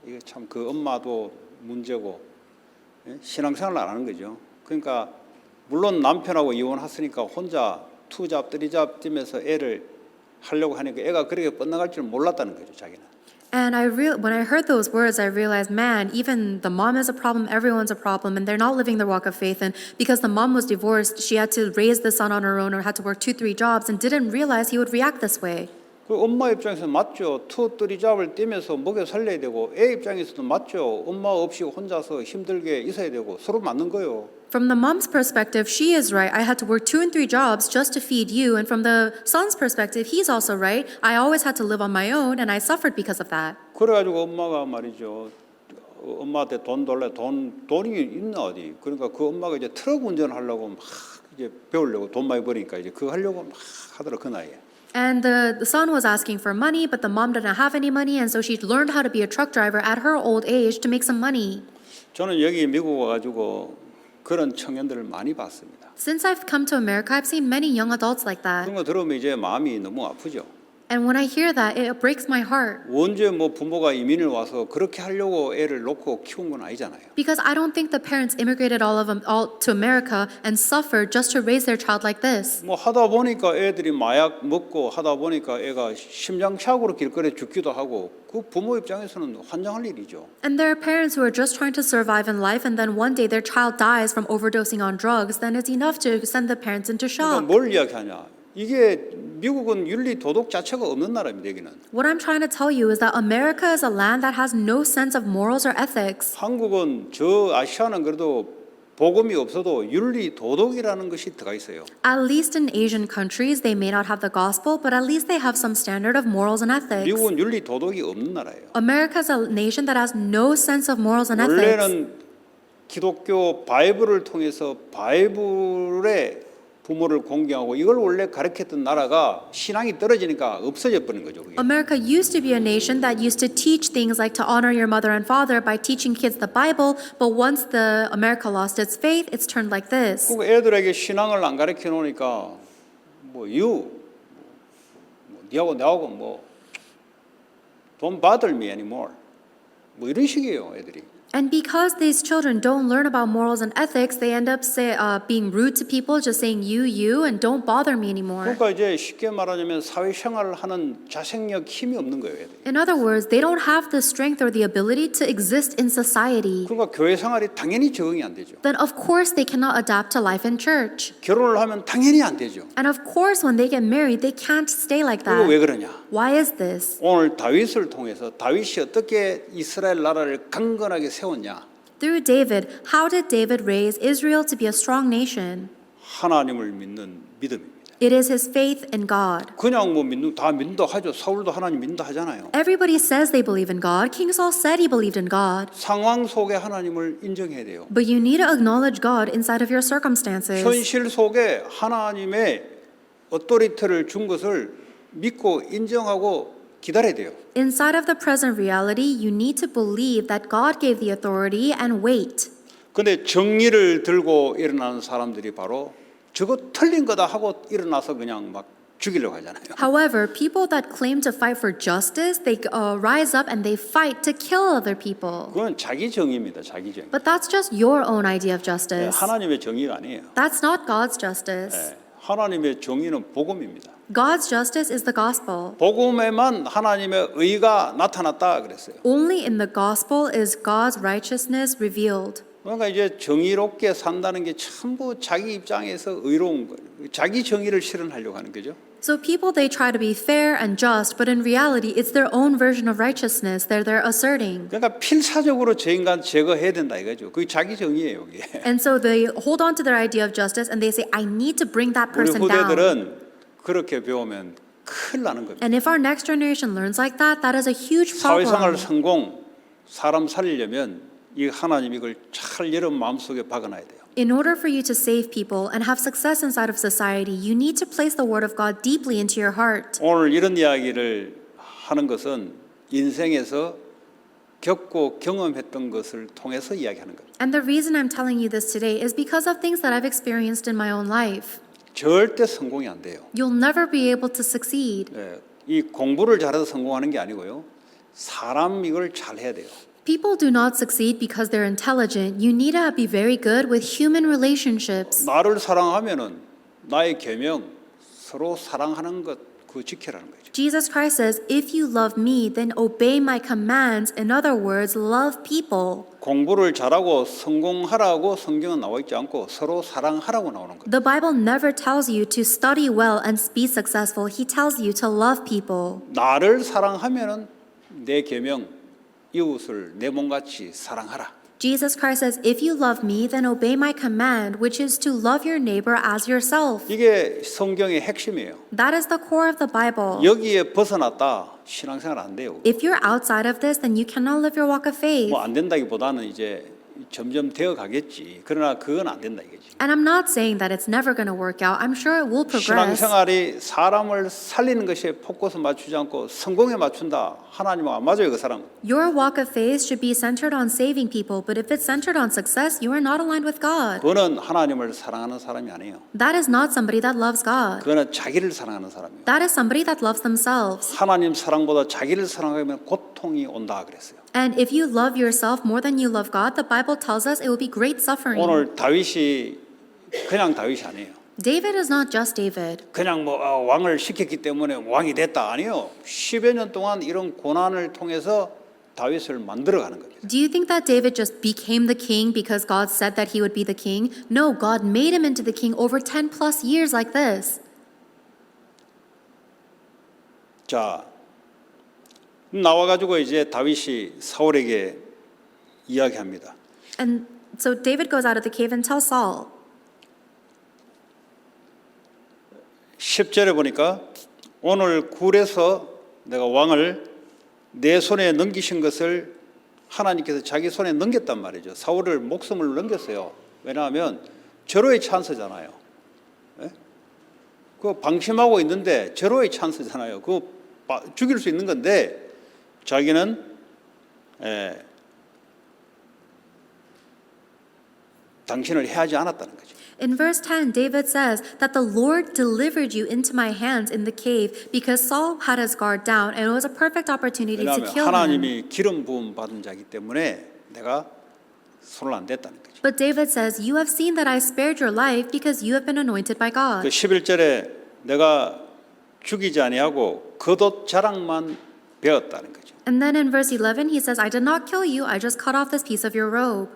Speaker 2: 이게 참 그 엄마도 문제고 예? 신앙생활을 안 하는 거죠. 그러니까 물론 남편하고 이혼했으니까 혼자 투잡 쓰리잡 뛰면서 애를 하려고 하니까 애가 그렇게 뻗나갈 줄 몰랐다는 거죠, 자기는.
Speaker 1: And when I heard those words, I realized, man, even the mom is a problem, everyone's a problem, and they're not living their walk of faith. And because the mom was divorced, she had to raise the son on her own or had to work 2-3 jobs and didn't realize he would react this way.
Speaker 2: 그 엄마 입장에서 맞죠. 투 쓰리잡을 뛰면서 먹여 살려야 되고 애 입장에서도 맞죠. 엄마 없이 혼자서 힘들게 있어야 되고 서로 맞는 거예요.
Speaker 1: From the mom's perspective, she is right. I had to work 2 and 3 jobs just to feed you. And from the son's perspective, he's also right. I always had to live on my own and I suffered because of that.
Speaker 2: 그래가지고 엄마가 말이죠. 엄마한테 돈 돌래 돈이 있나 어디. 그러니까 그 엄마가 이제 트럭 운전하려고 막 이제 배우려고 돈 많이 버니까 이제 그거 하려고 막 하더라 그 나이에.
Speaker 1: And the son was asking for money, but the mom didn't have any money. And so she learned how to be a truck driver at her old age to make some money.
Speaker 2: 저는 여기 미국 와가지고 그런 청년들을 많이 봤습니다.
Speaker 1: Since I've come to America, I've seen many young adults like that.
Speaker 2: 그런 거 들으면 이제 마음이 너무 아프죠.
Speaker 1: And when I hear that, it breaks my heart.
Speaker 2: 언제 뭐 부모가 이민을 와서 그렇게 하려고 애를 놓고 키운 건 아니잖아요.
Speaker 1: Because I don't think the parents immigrated all to America and suffered just to raise their child like this.
Speaker 2: 뭐 하다 보니까 애들이 마약 먹고 하다 보니까 애가 심장착오로 길거리에 죽기도 하고 그 부모 입장에서는 환장할 일이죠.
Speaker 1: And there are parents who are just trying to survive in life and then one day their child dies from overdosing on drugs, then it's enough to send the parents into
Speaker 2: 그러니까
Speaker 1: shock.
Speaker 2: 뭘 이야기하냐? 이게 미국은 윤리 도덕 자체가 없는 나라입니다. 여기는.
Speaker 1: What I'm trying to tell you is that America is a land that has no sense of morals or ethics.
Speaker 2: 한국은 저 아시아는 그래도 복음이 없어도 윤리 도덕이라는 것이 들어가 있어요.
Speaker 1: At least in Asian countries, they may not have the gospel, but at least they have some standard of morals and ethics.
Speaker 2: 미국은 윤리 도덕이 없는 나라예요.
Speaker 1: America is a nation that has no sense of morals and ethics.
Speaker 2: 원래는 기독교 바이블을 통해서 바이블의 부모를 공경하고 이걸 원래 가르쳤던 나라가 신앙이 떨어지니까 없어져 버린 거죠. 그게.
Speaker 1: America used to be a nation that used to teach things like to honor your mother and father by teaching kids the Bible, but once the America lost its faith, it's turned like this.
Speaker 2: 그 애들에게 신앙을 안 가르쳐 놓으니까 니하고 나하고 don't bother me anymore. 이런 식이에요, 애들이.
Speaker 1: And because these children don't learn about morals and ethics, they end up being rude to people, just saying you, and don't bother me anymore.
Speaker 2: 그러니까 이제 쉽게 말하자면 사회생활을 하는 자생력 힘이 없는 거예요, 애들이.
Speaker 1: In other words, they don't have the strength or the ability to exist in society.
Speaker 2: 그러니까 교회 생활이 당연히 적응이 안 되죠.
Speaker 1: Then of course they cannot adapt to life in church.
Speaker 2: 결혼을 하면 당연히 안 되죠.
Speaker 1: And of course when they get married, they can't stay like
Speaker 2: 그리고 왜
Speaker 1: that.
Speaker 2: 그러냐?
Speaker 1: Why is this?
Speaker 2: 오늘 다윗을 통해서 다윗이 어떻게 이스라엘 나라를 강건하게 세웠냐?
Speaker 1: Through David, how did David raise Israel to be a strong nation?
Speaker 2: 하나님을 믿는 믿음입니다.
Speaker 1: It is his faith in God.
Speaker 2: 그냥 다 믿는다 하죠. 사울도 하나님 믿는다 하잖아요.
Speaker 1: Everybody says they believe in God. King Saul said he believed in God.
Speaker 2: 상황 속에 하나님을 인정해야 돼요.
Speaker 1: But you need to acknowledge God inside of your circumstances.
Speaker 2: 현실 속에 하나님의 어토리티를 준 것을 믿고 인정하고 기다려야 돼요.
Speaker 1: Inside of the present reality, you need to believe that God gave the authority and wait.
Speaker 2: 근데 정의를 들고 일어나는 사람들이 바로 저거 틀린 거다 하고 일어나서 그냥 막 죽이려고 하잖아요.
Speaker 1: However, people that claim to fight for justice, they rise up and they fight to kill other people.
Speaker 2: 그건 자기 정의입니다. 자기 정의.
Speaker 1: But that's just your own idea of justice.
Speaker 2: 하나님의 정의가 아니에요.
Speaker 1: That's not God's justice.
Speaker 2: 하나님의 정의는 복음입니다.
Speaker 1: God's justice is the gospel.
Speaker 2: 복음에만 하나님의 의가 나타났다 그랬어요.
Speaker 1: Only in the gospel is God's righteousness revealed.
Speaker 2: 그러니까 이제 정의롭게 산다는 게 전부 자기 입장에서 의로운 거예요. 자기 정의를 실현하려고 하는 거죠.
Speaker 1: So people, they try to be fair and just, but in reality, it's their own version of righteousness that they're asserting.
Speaker 2: 그러니까 필사적으로 저 인간 제거해야 된다 이거죠. 그게 자기 정의예요. 그게.
Speaker 1: And so they hold on to their idea of justice and they say, I need to bring that
Speaker 2: 우리
Speaker 1: person down.
Speaker 2: 후대들은 그렇게 배우면 큰일 나는 겁니다.
Speaker 1: And if our next generation learns like that, that is a huge
Speaker 2: 사회생활
Speaker 1: problem.
Speaker 2: 성공, 사람 살리려면 이 하나님 이걸 잘 여러분 마음속에 박아놔야 돼요.
Speaker 1: In order for you to save people and have success inside of society, you need to place the Word of God deeply into your heart.
Speaker 2: 오늘 이런 이야기를 하는 것은 인생에서 겪고 경험했던 것을 통해서 이야기하는 겁니다.
Speaker 1: And the reason I'm telling you this today is because of things that I've experienced in my own life.
Speaker 2: 절대 성공이 안 돼요.
Speaker 1: You'll never be able to succeed.
Speaker 2: 예, 이 공부를 잘해서 성공하는 게 아니고요. 사람 이걸 잘해야 돼요.
Speaker 1: People do not succeed because they're intelligent. You need to be very good with human relationships.
Speaker 2: 나를 사랑하면은 나의 계명 서로 사랑하는 것 그 지키라는 거죠.
Speaker 1: Jesus Christ says, if you love me, then obey my commands. In other words, love people.
Speaker 2: 공부를 잘하고 성공하라고 성경은 나와 있지 않고 서로 사랑하라고 나오는 거예요.
Speaker 1: The Bible never tells you to study well and be successful. He tells you to love people.
Speaker 2: 나를 사랑하면은 내 계명 이웃을 내 몸같이 사랑하라.
Speaker 1: Jesus Christ says, if you love me, then obey my command, which is to love your neighbor as yourself.
Speaker 2: 이게 성경의 핵심이에요.
Speaker 1: That is the core of the Bible.
Speaker 2: 여기에 벗어났다 신앙생활 안 돼요.
Speaker 1: If you're outside of this, then you cannot live your walk of faith.
Speaker 2: 뭐 안 된다기보다는 이제 점점 되어 가겠지. 그러나 그건 안 된다 이거지.
Speaker 1: And I'm not saying that it's never going to work out. I'm sure it will progress.
Speaker 2: 신앙생활이 사람을 살리는 것에 포커스 맞추지 않고 성공에 맞춘다. 하나님은 안 맞아요 그 사람.
Speaker 1: Your walk of faith should be centered on saving people, but if it's centered on success, you are not aligned with God.
Speaker 2: 그거는 하나님을 사랑하는 사람이 아니에요.
Speaker 1: That is not somebody that loves God.
Speaker 2: 그거는 자기를 사랑하는 사람이에요.
Speaker 1: That is somebody that loves themselves.
Speaker 2: 하나님 사랑보다 자기를 사랑하면 고통이 온다 그랬어요.
Speaker 1: And if you love yourself more than you love God, the Bible tells us it will be great suffering.
Speaker 2: 오늘 다윗이 그냥 다윗이 아니에요.
Speaker 1: David is not just David.
Speaker 2: 그냥 뭐 왕을 시켰기 때문에 왕이 됐다 아니요. 10여 년 동안 이런 고난을 통해서 다윗을 만들어가는 겁니다.
Speaker 1: Do you think that David just became the king because God said that he would be the king? No, God made him into the king over 10 plus years like this.
Speaker 2: 자, 나와가지고 이제 다윗이 사울에게 이야기합니다.
Speaker 1: And so David goes out of the cave and tells Saul.
Speaker 2: 10절에 보니까 오늘 굴에서 내가 왕을 내 손에 넘기신 것을 하나님께서 자기 손에 넘겼단 말이죠. 사울을 목숨을 넘겼어요. 왜냐하면 절호의 찬스잖아요. 예? 그 방심하고 있는데 절호의 찬스잖아요. 그거 죽일 수 있는 건데 자기는 당신을 해하지 않았다는 거죠.
Speaker 1: In verse 10, David says that the Lord delivered you into my hands in the cave because Saul had his guard down and it was a perfect opportunity to
Speaker 2: 왜냐하면
Speaker 1: kill him.
Speaker 2: 하나님이 기름 부음 받은 자이기 때문에 내가 손을 안 댔다는 거죠.
Speaker 1: But David says, you have seen that I spared your life because you have been anointed by
Speaker 2: 그
Speaker 1: God.
Speaker 2: 11절에 내가 죽이지 아니하고 겉옷 자랑만 베었다는 거죠.
Speaker 1: And then in verse 11, he says, I did not kill you, I just cut off this piece of your robe.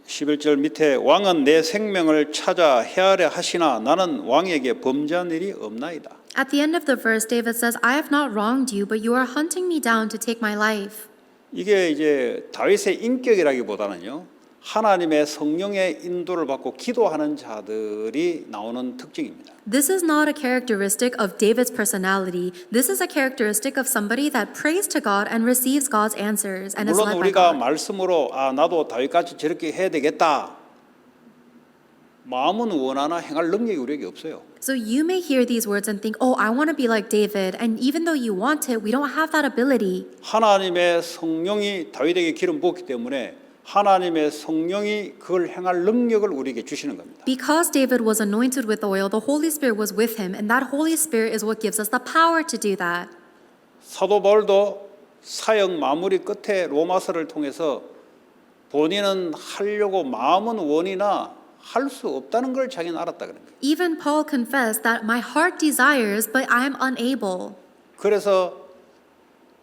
Speaker 2: 11절 밑에 왕은 내 생명을 찾아 헤아려 하시나 나는 왕에게 범죄한 일이 없나이다.
Speaker 1: At the end of the verse, David says, I have not wronged you, but you are hunting me down to take my life.
Speaker 2: 이게 이제 다윗의 인격이라기보다는요. 하나님의 성령의 인도를 받고 기도하는 자들이 나오는 특징입니다.
Speaker 1: This is not a characteristic of David's personality. This is a characteristic of somebody that prays to God and receives God's answers and is
Speaker 2: 물론
Speaker 1: led by
Speaker 2: 우리가
Speaker 1: God.
Speaker 2: 말씀으로 나도 다윗같이 저렇게 해야 되겠다. 마음은 원하나 행할 능력이 우리에게 없어요.
Speaker 1: So you may hear these words and think, oh, I want to be like David. And even though you want it, we don't have that ability.
Speaker 2: 하나님의 성령이 다윗에게 기름 부었기 때문에 하나님의 성령이 그걸 행할 능력을 우리에게 주시는 겁니다.
Speaker 1: Because David was anointed with oil, the Holy Spirit was with him, and that Holy Spirit is what gives us the power to do that.
Speaker 2: 사도 바울도 사역 마무리 끝에 로마서를 통해서 본인은 하려고 마음은 원이나 할 수 없다는 걸 자기는 알았다 그런 거예요.
Speaker 1: Even Paul confessed that my heart desires, but I am unable.
Speaker 2: 그래서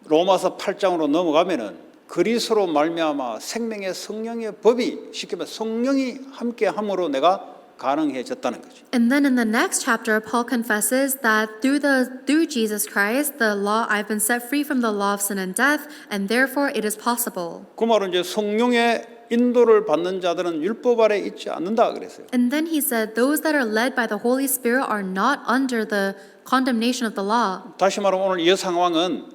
Speaker 2: 로마서 8장으로 넘어가면은 그리스도로 말미암아 생명의 성령의 법이 쉽게 말해 성령이 함께 함으로 내가 가능해졌다는 거죠.
Speaker 1: And then in the next chapter, Paul confesses that through Jesus Christ, the law I've been set free from the law of sin and death, and therefore it is possible.
Speaker 2: 그 말은 이제 성령의 인도를 받는 자들은 율법 아래 있지 않는다 그랬어요.
Speaker 1: And then he said, those that are led by the Holy Spirit are not under the condemnation of the law.
Speaker 2: 다시 말하면 오늘 이 상황은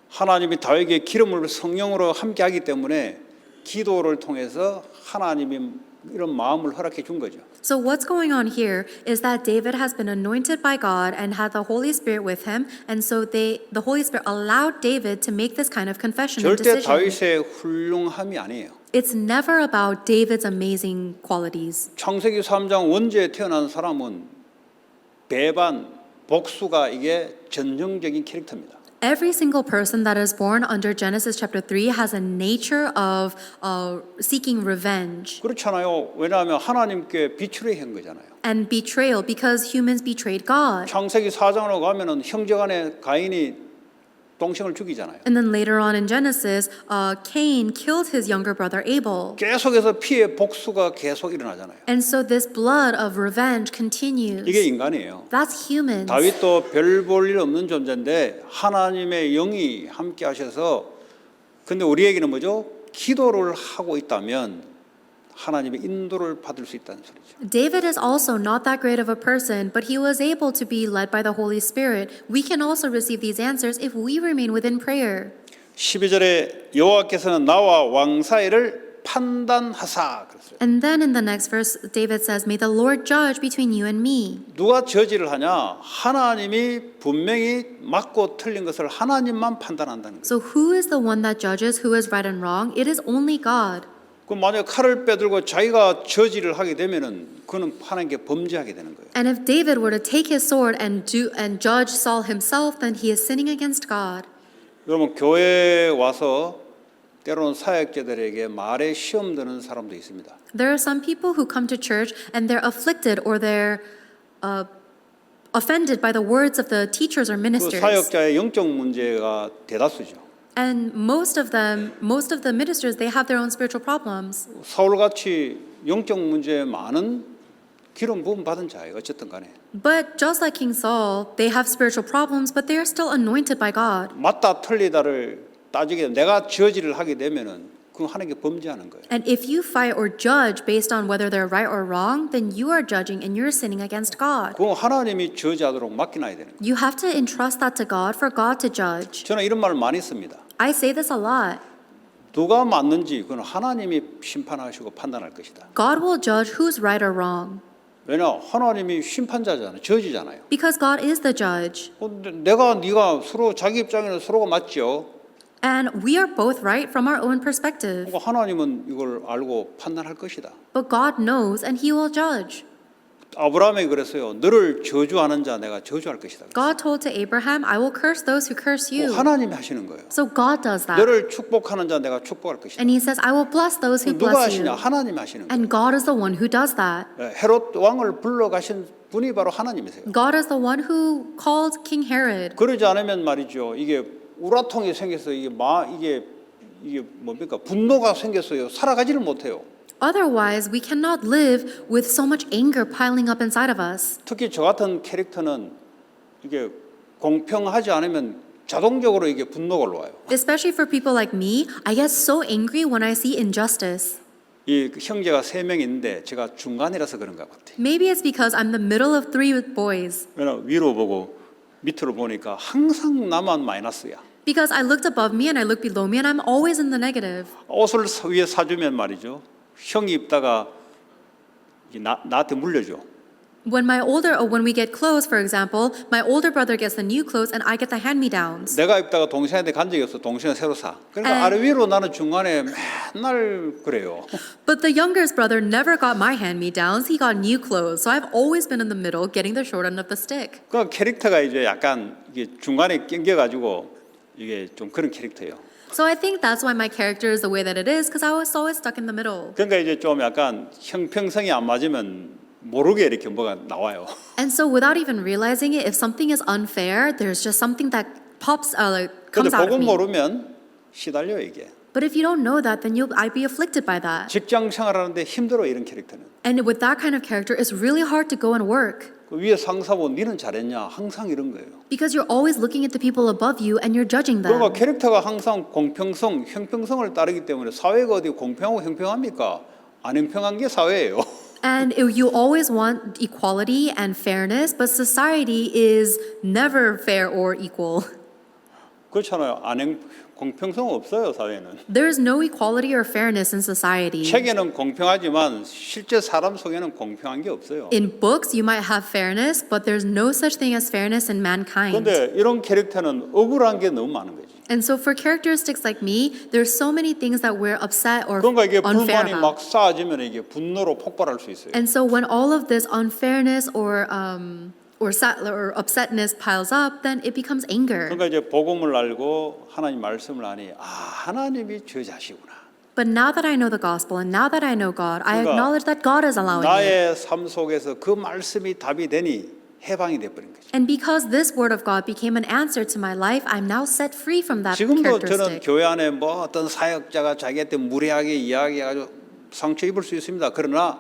Speaker 2: 하나님이 다윗에게 기름을 성령으로 함께 하기 때문에 기도를 통해서 하나님이 이런 마음을 허락해 준 거죠.
Speaker 1: So what's going on here is that David has been anointed by God and had the Holy Spirit with him, and so the Holy Spirit allowed David to make this kind of confession and
Speaker 2: 절대
Speaker 1: decision.
Speaker 2: 다윗의 훌륭함이 아니에요.
Speaker 1: It's never about David's amazing qualities.
Speaker 2: 창세기 3장 원죄에 태어난 사람은 배반, 복수가 이게 전형적인 캐릭터입니다.
Speaker 1: Every single person that is born under Genesis chapter 3 has a nature of seeking revenge
Speaker 2: 그렇잖아요. 왜냐하면 하나님께 비추려 한 거잖아요.
Speaker 1: and betrayal because humans betrayed God.
Speaker 2: 창세기 4장으로 가면은 형제간에 가인이 동생을 죽이잖아요.
Speaker 1: And then later on in Genesis, Cain killed his younger brother Abel.
Speaker 2: 계속해서 피해 복수가 계속 일어나잖아요.
Speaker 1: And so this blood of revenge continues.
Speaker 2: 이게 인간이에요.
Speaker 1: That's humans.
Speaker 2: 다윗도 별 볼 일 없는 존재인데 하나님의 영이 함께 하셔서 근데 우리에게는 뭐죠? 기도를 하고 있다면 하나님의 인도를 받을 수 있다는 소리죠.
Speaker 1: David is also not that great of a person, but he was able to be led by the Holy Spirit. We can also receive these answers if we remain within prayer.
Speaker 2: 12절에 여호와께서는 나와 왕 사이를 판단하사 그랬어요.
Speaker 1: And then in the next verse, David says, May the Lord judge between you and me.
Speaker 2: 누가 저지를 하냐? 하나님이 분명히 맞고 틀린 것을 하나님만 판단한다는 거예요.
Speaker 1: So who is the one that judges who is right and wrong? It is only God.
Speaker 2: 그럼 만약 칼을 빼들고 자기가 저지를 하게 되면은 그는 하나님께 범죄하게 되는 거예요.
Speaker 1: And if David were to take his sword and judge Saul himself, then he is sinning against God.
Speaker 2: 여러분 교회에 와서 때로는 사역자들에게 말에 시험 드는 사람도 있습니다.
Speaker 1: There are some people who come to church and they're afflicted or they're offended by the words of the teachers or
Speaker 2: 그
Speaker 1: ministers.
Speaker 2: 사역자의 영적 문제가 대다수죠.
Speaker 1: And most of the ministers, they have their own spiritual problems.
Speaker 2: 사울같이 영적 문제에 많은 기름 부음 받은 자예요. 어쨌든 간에.
Speaker 1: But just like King Saul, they have spiritual problems, but they are still anointed by God.
Speaker 2: 맞다 틀리다를 따지게 되면 내가 저지를 하게 되면은 그건 하나님께 범죄하는 거예요.
Speaker 1: And if you fight or judge based on whether they're right or wrong, then you are judging and you're sinning against God.
Speaker 2: 그건 하나님이 저지하도록 맡겨놔야 되는 거예요.
Speaker 1: You have to entrust that to God for God to judge.
Speaker 2: 저는 이런 말을 많이 씁니다.
Speaker 1: I say this a lot.
Speaker 2: 누가 맞는지 그건 하나님이 심판하시고 판단할 것이다.
Speaker 1: God will judge who's right or wrong.
Speaker 2: 왜냐 하나님이 심판자잖아요. 저지잖아요.
Speaker 1: Because God is the judge.
Speaker 2: 근데 내가 네가 서로 자기 입장에는 서로가 맞죠.
Speaker 1: And we are both right from our own perspective.
Speaker 2: 그러니까 하나님은 이걸 알고 판단할 것이다.
Speaker 1: But God knows and He will judge.
Speaker 2: 아브라함이 그랬어요. 너를 저주하는 자 내가 저주할 것이다.
Speaker 1: God told to Abraham, I will curse those who curse you.
Speaker 2: 하나님이 하시는 거예요.
Speaker 1: So God does that.
Speaker 2: 너를 축복하는 자 내가 축복할 것이다.
Speaker 1: And He says, I will bless those who
Speaker 2: 누가
Speaker 1: bless
Speaker 2: 하시냐?
Speaker 1: you.
Speaker 2: 하나님이 하시는 거예요.
Speaker 1: And God is the one who does that.
Speaker 2: 헤롯 왕을 불러가신 분이 바로 하나님이세요.
Speaker 1: God is the one who called King Herod.
Speaker 2: 그러지 않으면 말이죠. 이게 우라통이 생겨서 이게 뭡니까? 분노가 생겼어요. 살아가지를 못해요.
Speaker 1: Otherwise, we cannot live with so much anger piling up inside of us.
Speaker 2: 특히 저 같은 캐릭터는 이게 공평하지 않으면 자동적으로 이게 분노가 올라와요.
Speaker 1: Especially for people like me, I get so angry when I see injustice.
Speaker 2: 이 형제가 3명 있는데 제가 중간이라서 그런가 같아요.
Speaker 1: Maybe it's because I'm the middle of 3 boys.
Speaker 2: 왜냐 위로 보고 밑으로 보니까 항상 나만 마이너스야.
Speaker 1: Because I looked above me and I looked below me and I'm always in the negative.
Speaker 2: 옷을 위에 사주면 말이죠. 형이 입다가 나한테 물려줘.
Speaker 1: When we get clothes, for example, my older brother gets the new clothes and I get the hand-me-downs.
Speaker 2: 내가 입다가 동생한테 간 적이 없어. 동생은 새로 사. 그러니까 아래 위로 나는 중간에 맨날 그래요.
Speaker 1: But the youngest brother never got my hand-me-downs. He got new clothes. So I've always been in the middle, getting the short end of the stick.
Speaker 2: 그 캐릭터가 이제 약간 이게 중간에 낑겨가지고 이게 좀 그런 캐릭터예요.
Speaker 1: So I think that's why my character is the way that it is, because I was always stuck in the middle.
Speaker 2: 그러니까 이제 좀 약간 형평성이 안 맞으면 모르게 이렇게 뭐가 나와요.
Speaker 1: And so without even realizing it, if something is unfair, there's just something that comes
Speaker 2: 근데
Speaker 1: out
Speaker 2: 그거
Speaker 1: of me.
Speaker 2: 모르면 시달려요 이게.
Speaker 1: But if you don't know that, then I'd be afflicted by that.
Speaker 2: 직장 생활하는데 힘들어 이런 캐릭터는.
Speaker 1: And with that kind of character, it's really hard to go and work.
Speaker 2: 그 위에 상사 보고 니는 잘했냐 항상 이런 거예요.
Speaker 1: Because you're always looking at the people above you and you're judging them.
Speaker 2: 그러니까 캐릭터가 항상 공평성, 형평성을 따르기 때문에 사회가 어디 공평하고 형평합니까? 안 형평한 게 사회예요.
Speaker 1: And you always want equality and fairness, but society is never fair or equal.
Speaker 2: 그렇잖아요. 공평성 없어요 사회는.
Speaker 1: There's no equality or fairness in society.
Speaker 2: 책에는 공평하지만 실제 사람 속에는 공평한 게 없어요.
Speaker 1: In books, you might have fairness, but there's no such thing as fairness in mankind.
Speaker 2: 그런데 이런 캐릭터는 억울한 게 너무 많은 거지.
Speaker 1: And so for characteristics like me, there's so many things that we're upset or
Speaker 2: 그러니까 이게
Speaker 1: unfair
Speaker 2: 불만이
Speaker 1: about.
Speaker 2: 막 쌓아지면 이게 분노로 폭발할 수 있어요.
Speaker 1: And so when all of this unfairness or upsetness piles up, then it becomes anger.
Speaker 2: 그러니까 이제 복음을 알고 하나님 말씀을 아니 하나님이 저자시구나.
Speaker 1: But now that I know the gospel and now that I know God, I
Speaker 2: 그러니까
Speaker 1: acknowledge that God is allowing it.
Speaker 2: 나의 삶 속에서 그 말씀이 답이 되니 해방이 돼 버린 거죠.
Speaker 1: And because this word of God became an answer to my life, I'm now set free from that
Speaker 2: 지금도 저는
Speaker 1: characteristic.
Speaker 2: 교회 안에 뭐 어떤 사역자가 자기한테 무례하게 이야기해가지고 상처 입을 수 있습니다. 그러나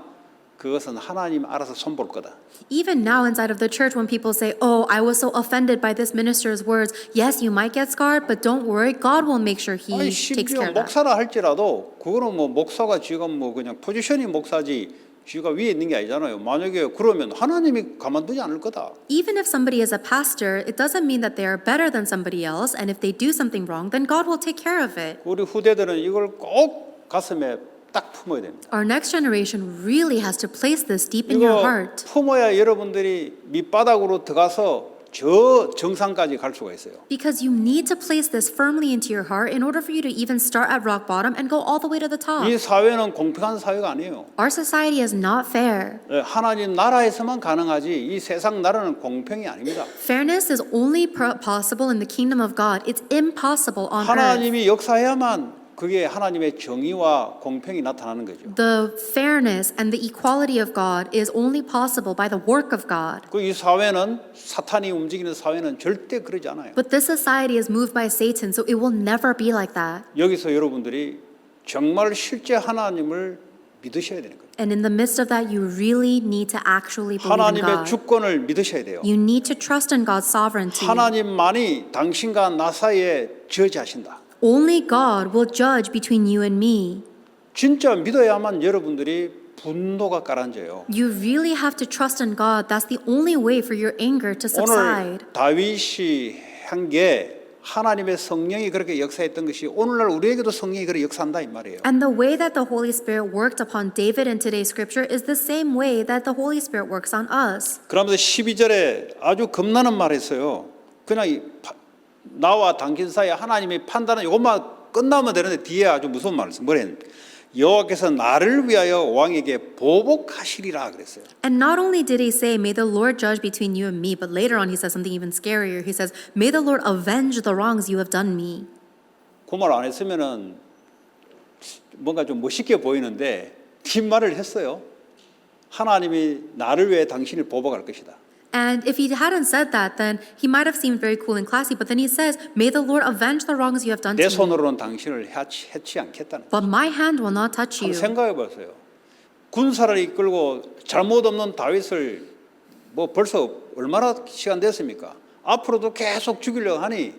Speaker 2: 그것은 하나님 알아서 손볼 거다.
Speaker 1: Even now inside of the church, when people say, "Oh, I was so offended by this minister's words," yes, you might get scarred, but don't worry, God will make sure He
Speaker 2: 아니
Speaker 1: takes
Speaker 2: 심지어
Speaker 1: care of that.
Speaker 2: 목사라 할지라도 그거는 뭐 목사가 지금 뭐 그냥 포지션이 목사지 쥐가 위에 있는 게 아니잖아요. 만약에 그러면 하나님이 가만두지 않을 거다.
Speaker 1: Even if somebody is a pastor, it doesn't mean that they are better than somebody else, and if they do something wrong, then God will take care of it.
Speaker 2: 우리 후대들은 이걸 꼭 가슴에 딱 품어야 됩니다.
Speaker 1: Our next generation really has to place this deep in your
Speaker 2: 이거
Speaker 1: heart.
Speaker 2: 품어야 여러분들이 밑바닥으로 들어가서 저 정상까지 갈 수가 있어요.
Speaker 1: Because you need to place this firmly into your heart in order for you to even start at rock bottom and go all the way to the top.
Speaker 2: 이 사회는 공평한 사회가 아니에요.
Speaker 1: Our society is not fair.
Speaker 2: 하나님 나라에서만 가능하지 이 세상 나라는 공평이 아닙니다.
Speaker 1: Fairness is only possible in the kingdom of God. It's impossible on earth.
Speaker 2: 하나님이 역사해야만 그게 하나님의 정의와 공평이 나타나는 거죠.
Speaker 1: The fairness and the equality of God is only possible by the work of God.
Speaker 2: 그 이 사회는 사탄이 움직이는 사회는 절대 그러지 않아요.
Speaker 1: But this society is moved by Satan, so it will never be like that.
Speaker 2: 여기서 여러분들이 정말 실제 하나님을 믿으셔야 되는 거예요.
Speaker 1: And in the midst of that, you really need to actually believe in
Speaker 2: 하나님의
Speaker 1: God.
Speaker 2: 주권을 믿으셔야 돼요.
Speaker 1: You need to trust in God's sovereignty.
Speaker 2: 하나님만이 당신과 나 사이에 저지하신다.
Speaker 1: Only God will judge between you and me.
Speaker 2: 진짜 믿어야만 여러분들이 분노가 가라앉아요.
Speaker 1: You really have to trust in God. That's the only way for your anger to subside.
Speaker 2: 오늘 다윗이 한 게 하나님의 성령이 그렇게 역사했던 것이 오늘날 우리에게도 성령이 그렇게 역사한다 이 말이에요.
Speaker 1: And the way that the Holy Spirit worked upon David in today's scripture is the same way that the Holy Spirit works on us.
Speaker 2: 그러면서 12절에 아주 겁나는 말을 했어요. 그냥 나와 당신 사이에 하나님이 판단은 이것만 끝나면 되는데 뒤에 아주 무서운 말을 했어요. 뭐래? 여호와께서 나를 위하여 왕에게 보복하시리라 그랬어요.
Speaker 1: And not only did he say, "May the Lord judge between you and me," but later on he says something even scarier. He says, "May the Lord avenge the wrongs you have done me."
Speaker 2: 그 말 안 했으면은 뭔가 좀 멋있게 보이는데 뒷말을 했어요. 하나님이 나를 위해 당신을 보복할 것이다.
Speaker 1: And if he hadn't said that, then he might have seemed very cool and classy. But then he says, "May the Lord avenge the wrongs you have done
Speaker 2: 내
Speaker 1: to me."
Speaker 2: 손으로는 당신을 해치 않겠다는.
Speaker 1: But my hand will not touch
Speaker 2: 한번
Speaker 1: you.
Speaker 2: 생각해 보세요. 군사를 이끌고 잘못 없는 다윗을 뭐 벌써 얼마나 시간 됐습니까? 앞으로도 계속 죽이려고 하니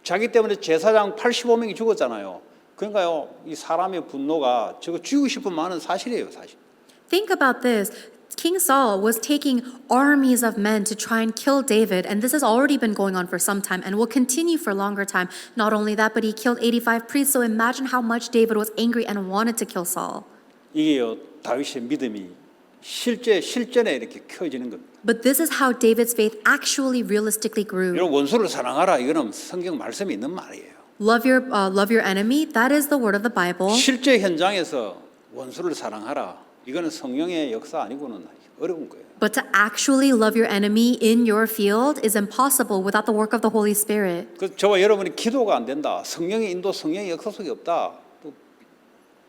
Speaker 2: 자기 때문에 제사장 85명이 죽었잖아요. 그러니까요, 이 사람의 분노가 저거 죽이고 싶은 마음은 사실이에요, 사실.
Speaker 1: Think about this. King Saul was taking armies of men to try and kill David, and this has already been going on for some time and will continue for a longer time. Not only that, but he killed 85 priests, so imagine how much David was angry and wanted to kill Saul.
Speaker 2: 이게요, 다윗의 믿음이 실전에 이렇게 켜지는 겁니다.
Speaker 1: But this is how David's faith actually realistically grew.
Speaker 2: 이런 원수를 사랑하라, 이거는 성경 말씀이 있는 말이에요.
Speaker 1: Love your enemy, that is the word of the Bible.
Speaker 2: 실제 현장에서 원수를 사랑하라, 이거는 성령의 역사 아니고는 어려운 거예요.
Speaker 1: But to actually love your enemy in your field is impossible without the work of the Holy Spirit.
Speaker 2: 그 저와 여러분이 기도가 안 된다, 성령의 인도, 성령의 역사 속에 없다, 또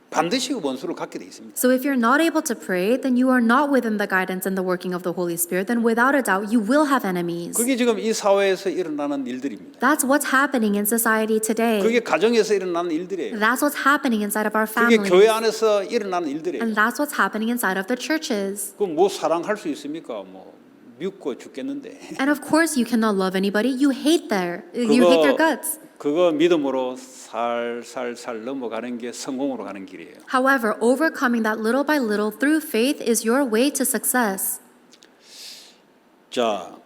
Speaker 2: 반드시 원수를 갖게 돼 있습니다.
Speaker 1: So if you're not able to pray, then you are not within the guidance and the working of the Holy Spirit. Then without a doubt, you will have enemies.
Speaker 2: 그게 지금 이 사회에서 일어나는 일들입니다.
Speaker 1: That's what's happening in society today.
Speaker 2: 그게 가정에서 일어나는 일들이에요.
Speaker 1: That's what's happening inside of our
Speaker 2: 그게
Speaker 1: families.
Speaker 2: 교회 안에서 일어나는 일들이에요.
Speaker 1: And that's what's happening inside of the churches.
Speaker 2: 그 뭐 사랑할 수 있습니까? 뭐 밉고 죽겠는데
Speaker 1: And of course, you cannot love anybody. You hate their guts.
Speaker 2: 그거 믿음으로 살살살 넘어가는 게 성공으로 가는 길이에요.
Speaker 1: However, overcoming that little by little through faith is your way to success.
Speaker 2: 자,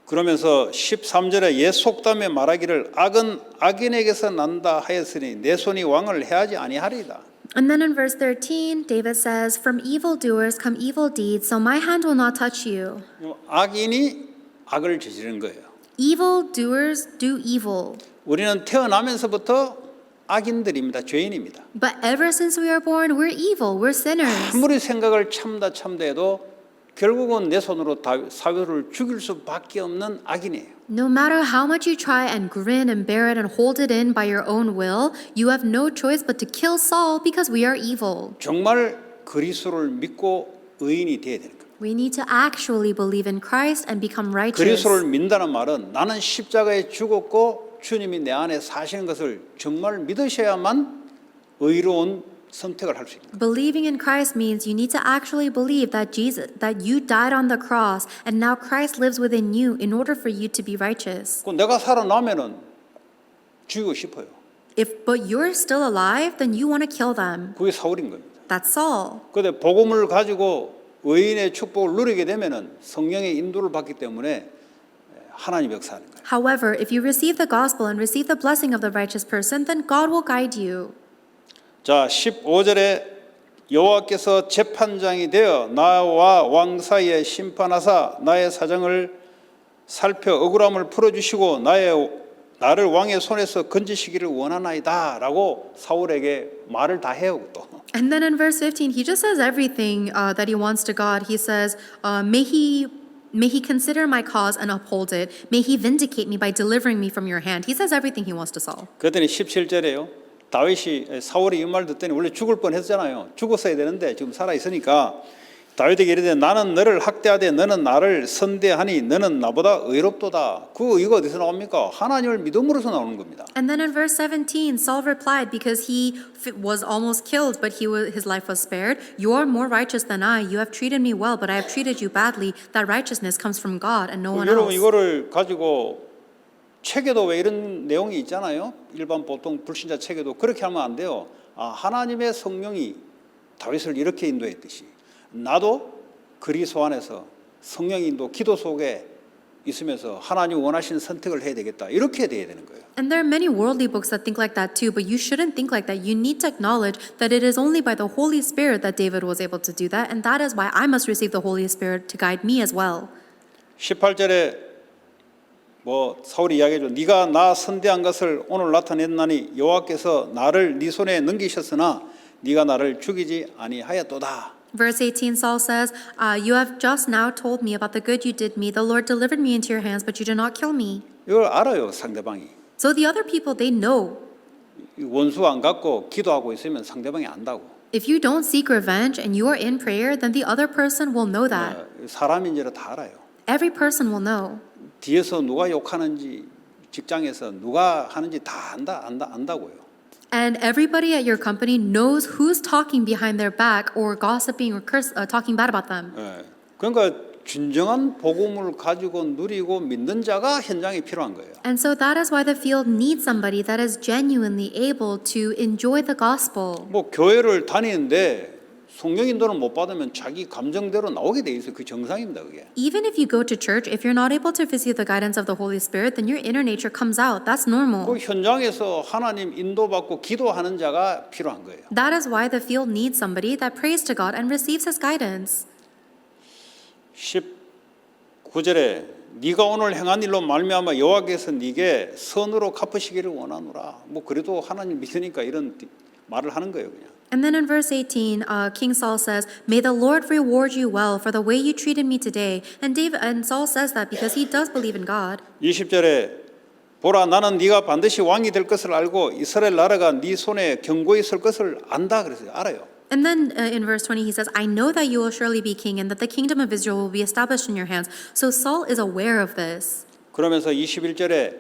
Speaker 2: 그러면서 13절에 옛 속담에 말하기를 악은 악인에게서 난다 하였으니 내 손이 왕을 해하지 아니하리이다.
Speaker 1: And then in verse 13, David says, From evildoers come evil deeds, so my hand will not touch you.
Speaker 2: 악인이 악을 저지르는 거예요.
Speaker 1: Evildoers do evil.
Speaker 2: 우리는 태어나면서부터 악인들입니다. 죄인입니다.
Speaker 1: But ever since we are born, we're evil, we're sinners.
Speaker 2: 아무리 생각을 참다 해도 결국은 내 손으로 사울을 죽일 수밖에 없는 악인이에요.
Speaker 1: No matter how much you try and grin and bear it and hold it in by your own will, you have no choice but to kill Saul because we are evil.
Speaker 2: 정말 그리스도를 믿고 의인이 되어야 되는 거예요.
Speaker 1: We need to actually believe in Christ and become righteous.
Speaker 2: 그리스도를 믿는다는 말은 나는 십자가에 죽었고 주님이 내 안에 사시는 것을 정말 믿으셔야만 의로운 선택을 할 수 있는 거예요.
Speaker 1: Believing in Christ means you need to actually believe that you died on the cross and now Christ lives within you in order for you to be righteous.
Speaker 2: 내가 살아나면은 죽이고 싶어요.
Speaker 1: But you're still alive, then you want to kill them.
Speaker 2: 그게 사울인 겁니다.
Speaker 1: That's Saul.
Speaker 2: 그런데 복음을 가지고 의인의 축복을 누리게 되면은 성령의 인도를 받기 때문에 하나님 역사하는 거예요.
Speaker 1: However, if you receive the gospel and receive the blessing of the righteous person, then God will guide you.
Speaker 2: 자, 15절에 여호와께서 재판장이 되어 나와 왕 사이에 심판하사 나의 사정을 살펴 억울함을 풀어주시고 나를 왕의 손에서 건지시기를 원하나이다라고 사울에게 말을 다 해요 또.
Speaker 1: And then in verse 15, he just says everything that he wants to God. He says, May he consider my cause and uphold it. May he vindicate me by delivering me from your hand. He says everything he wants to Saul.
Speaker 2: 그랬더니 17절에요. 사울이 이 말 듣더니 원래 죽을 뻔했잖아요. 죽었어야 되는데 지금 살아 있으니까 다윗에게 이르되 나는 너를 학대하되 너는 나를 선대하니 너는 나보다 의롭도다. 그 의가 어디서 나옵니까? 하나님을 믿음으로서 나오는 겁니다.
Speaker 1: And then in verse 17, Saul replied, because he was almost killed, but his life was spared. You are more righteous than I. You have treated me well, but I have treated you badly. That righteousness comes from God and no one
Speaker 2: 여러분
Speaker 1: else.
Speaker 2: 이거를 가지고 책에도 왜 이런 내용이 있잖아요. 일반 보통 불신자 책에도 그렇게 하면 안 돼요. 하나님의 성령이 다윗을 이렇게 인도했듯이 나도 그리스도 안에서 성령 인도 기도 속에 있으면서 하나님 원하시는 선택을 해야 되겠다. 이렇게 돼야 되는 거예요.
Speaker 1: And there are many worldly books that think like that too, but you shouldn't think like that. You need to acknowledge that it is only by the Holy Spirit that David was able to do that, and that is why I must receive the Holy Spirit to guide me as well.
Speaker 2: 18절에 사울이 이야기해줘. 네가 나 선대한 것을 오늘 나타냈나니 여호와께서 나를 네 손에 넘기셨으나 네가 나를 죽이지 아니하였도다.
Speaker 1: Verse 18, Saul says, You have just now told me about the good you did me. The Lord delivered me into your hands, but you did not kill me.
Speaker 2: 이걸 알아요, 상대방이.
Speaker 1: So the other people, they know.
Speaker 2: 원수 안 갖고 기도하고 있으면 상대방이 안다고.
Speaker 1: If you don't seek revenge and you are in prayer, then the other person will know that.
Speaker 2: 사람인지라 다 알아요.
Speaker 1: Every person will know.
Speaker 2: 뒤에서 누가 욕하는지 직장에서 누가 하는지 다 안다고요.
Speaker 1: And everybody at your company knows who's talking behind their back or gossiping or talking bad about them.
Speaker 2: 그러니까 진정한 복음을 가지고 누리고 믿는 자가 현장에 필요한 거예요.
Speaker 1: And so that is why the field needs somebody that is genuinely able to enjoy the gospel.
Speaker 2: 교회를 다니는데 성령 인도를 못 받으면 자기 감정대로 나오게 돼 있어요. 그 정상입니다, 그게.
Speaker 1: Even if you go to church, if you're not able to receive the guidance of the Holy Spirit, then your inner nature comes out. That's normal.
Speaker 2: 그 현장에서 하나님 인도받고 기도하는 자가 필요한 거예요.
Speaker 1: That is why the field needs somebody that prays to God and receives His guidance.
Speaker 2: 19절에 네가 오늘 행한 일로 말미암아 여호와께서 네게 선으로 갚으시기를 원하노라. 그래도 하나님 믿으니까 이런 말을 하는 거예요, 그냥.
Speaker 1: And then in verse 18, King Saul says, May the Lord reward you well for the way you treated me today. And Saul says that because he does believe in God.
Speaker 2: 20절에 보라 나는 네가 반드시 왕이 될 것을 알고 이스라엘 나라가 네 손에 견고히 설 것을 안다 그랬어요. 알아요.
Speaker 1: And then in verse 20 he says, I know that you will surely be king and that the kingdom of Israel will be established in your hands. So Saul is aware of this.
Speaker 2: 그러면서 21절에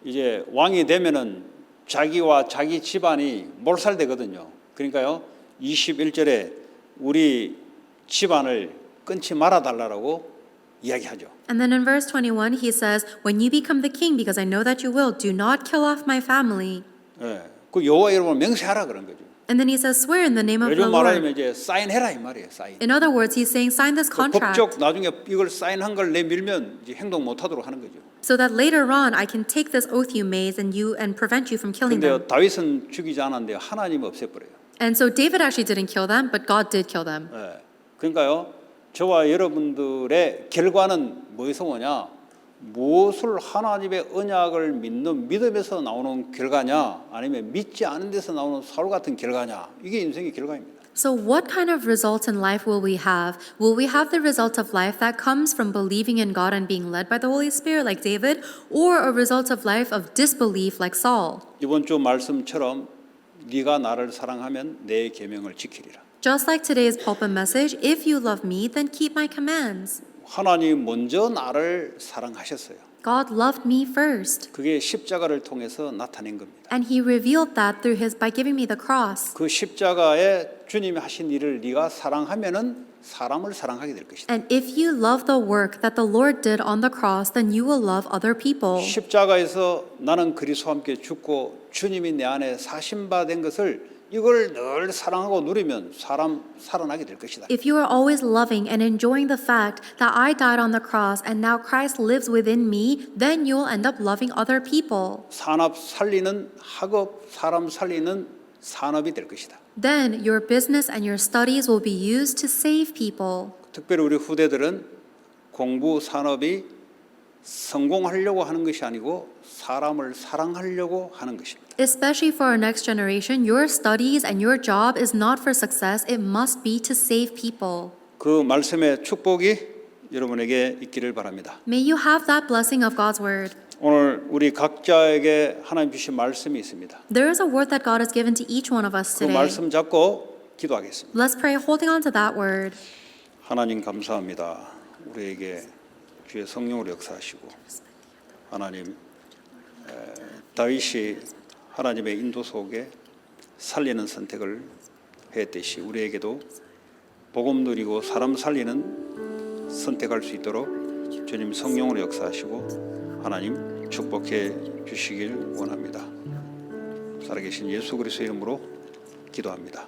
Speaker 2: 이제 왕이 되면은 자기와 자기 집안이 몰살되거든요. 그러니까요. 21절에 우리 집안을 끊지 말아 달라고 이야기하죠.
Speaker 1: And then in verse 21, he says, when you become the king, because I know that you will, do not kill off my family.
Speaker 2: 예, 그 여호와 이름을 맹세하라 그런 거죠.
Speaker 1: And then he says, swear in the name of the
Speaker 2: 요즘 말하면
Speaker 1: Lord.
Speaker 2: 이제 사인해라 이 말이에요. 사인.
Speaker 1: In other words, he's saying, sign this
Speaker 2: 그
Speaker 1: contract
Speaker 2: 법적 나중에 이걸 사인한 걸 내밀면 이제 행동 못하도록 하는 거죠.
Speaker 1: so that later on I can take this oath you made and prevent you from killing them.
Speaker 2: 근데 다윗은 죽이지 않았는데 하나님은 없애버려요.
Speaker 1: And so David actually didn't kill them, but God did kill them.
Speaker 2: 예, 그러니까요. 저와 여러분들의 결과는 뭐에서 오냐? 무엇을 하나님의 언약을 믿는 믿음에서 나오는 결과냐, 아니면 믿지 않은 데서 나오는 사울 같은 결과냐? 이게 인생의 결과입니다.
Speaker 1: So what kind of results in life will we have? Will we have the result of life that comes from believing in God and being led by the Holy Spirit like David, or a result of life of disbelief like Saul?
Speaker 2: 이번 주 말씀처럼 네가 나를 사랑하면 내 계명을 지키리라.
Speaker 1: Just like today's pulpit message, if you love me, then keep my commands.
Speaker 2: 하나님 먼저 나를 사랑하셨어요.
Speaker 1: God loved me first,
Speaker 2: 그게 십자가를 통해서 나타낸 겁니다.
Speaker 1: and he revealed that by giving me the cross.
Speaker 2: 그 십자가에 주님이 하신 일을 네가 사랑하면은 사람을 사랑하게 될 것이다.
Speaker 1: And if you love the work that the Lord did on the cross, then you will love other people.
Speaker 2: 십자가에서 나는 그리스도와 함께 죽고 주님이 내 안에 사신바된 것을 이걸 늘 사랑하고 누리면 사람 살아나게 될 것이다.
Speaker 1: If you are always loving and enjoying the fact that I died on the cross and now Christ lives within me, then you will end up loving other people.
Speaker 2: 산업 살리는 학업, 사람 살리는 산업이 될 것이다.
Speaker 1: Then your business and your studies will be used to save people.
Speaker 2: 특별히 우리 후대들은 공부 산업이 성공하려고 하는 것이 아니고 사람을 사랑하려고 하는 것입니다.
Speaker 1: Especially for our next generation, your studies and your job is not for success, it must be to save people.
Speaker 2: 그 말씀의 축복이 여러분에게 있기를 바랍니다.
Speaker 1: May you have that blessing of God's word.
Speaker 2: 오늘 우리 각자에게 하나님 주신 말씀이 있습니다.
Speaker 1: There is a word that God has given to each one of us
Speaker 2: 그
Speaker 1: today.
Speaker 2: 말씀 잡고 기도하겠습니다.
Speaker 1: Let's pray holding on to that word.
Speaker 2: 하나님 감사합니다. 우리에게 주의 성령으로 역사하시고 하나님 다윗이 하나님의 인도 속에 살리는 선택을 했듯이 우리에게도 복음 누리고 사람 살리는 선택할 수 있도록 주님 성령으로 역사하시고 하나님 축복해 주시길 원합니다. 살아계신 예수 그리스도의 이름으로 기도합니다.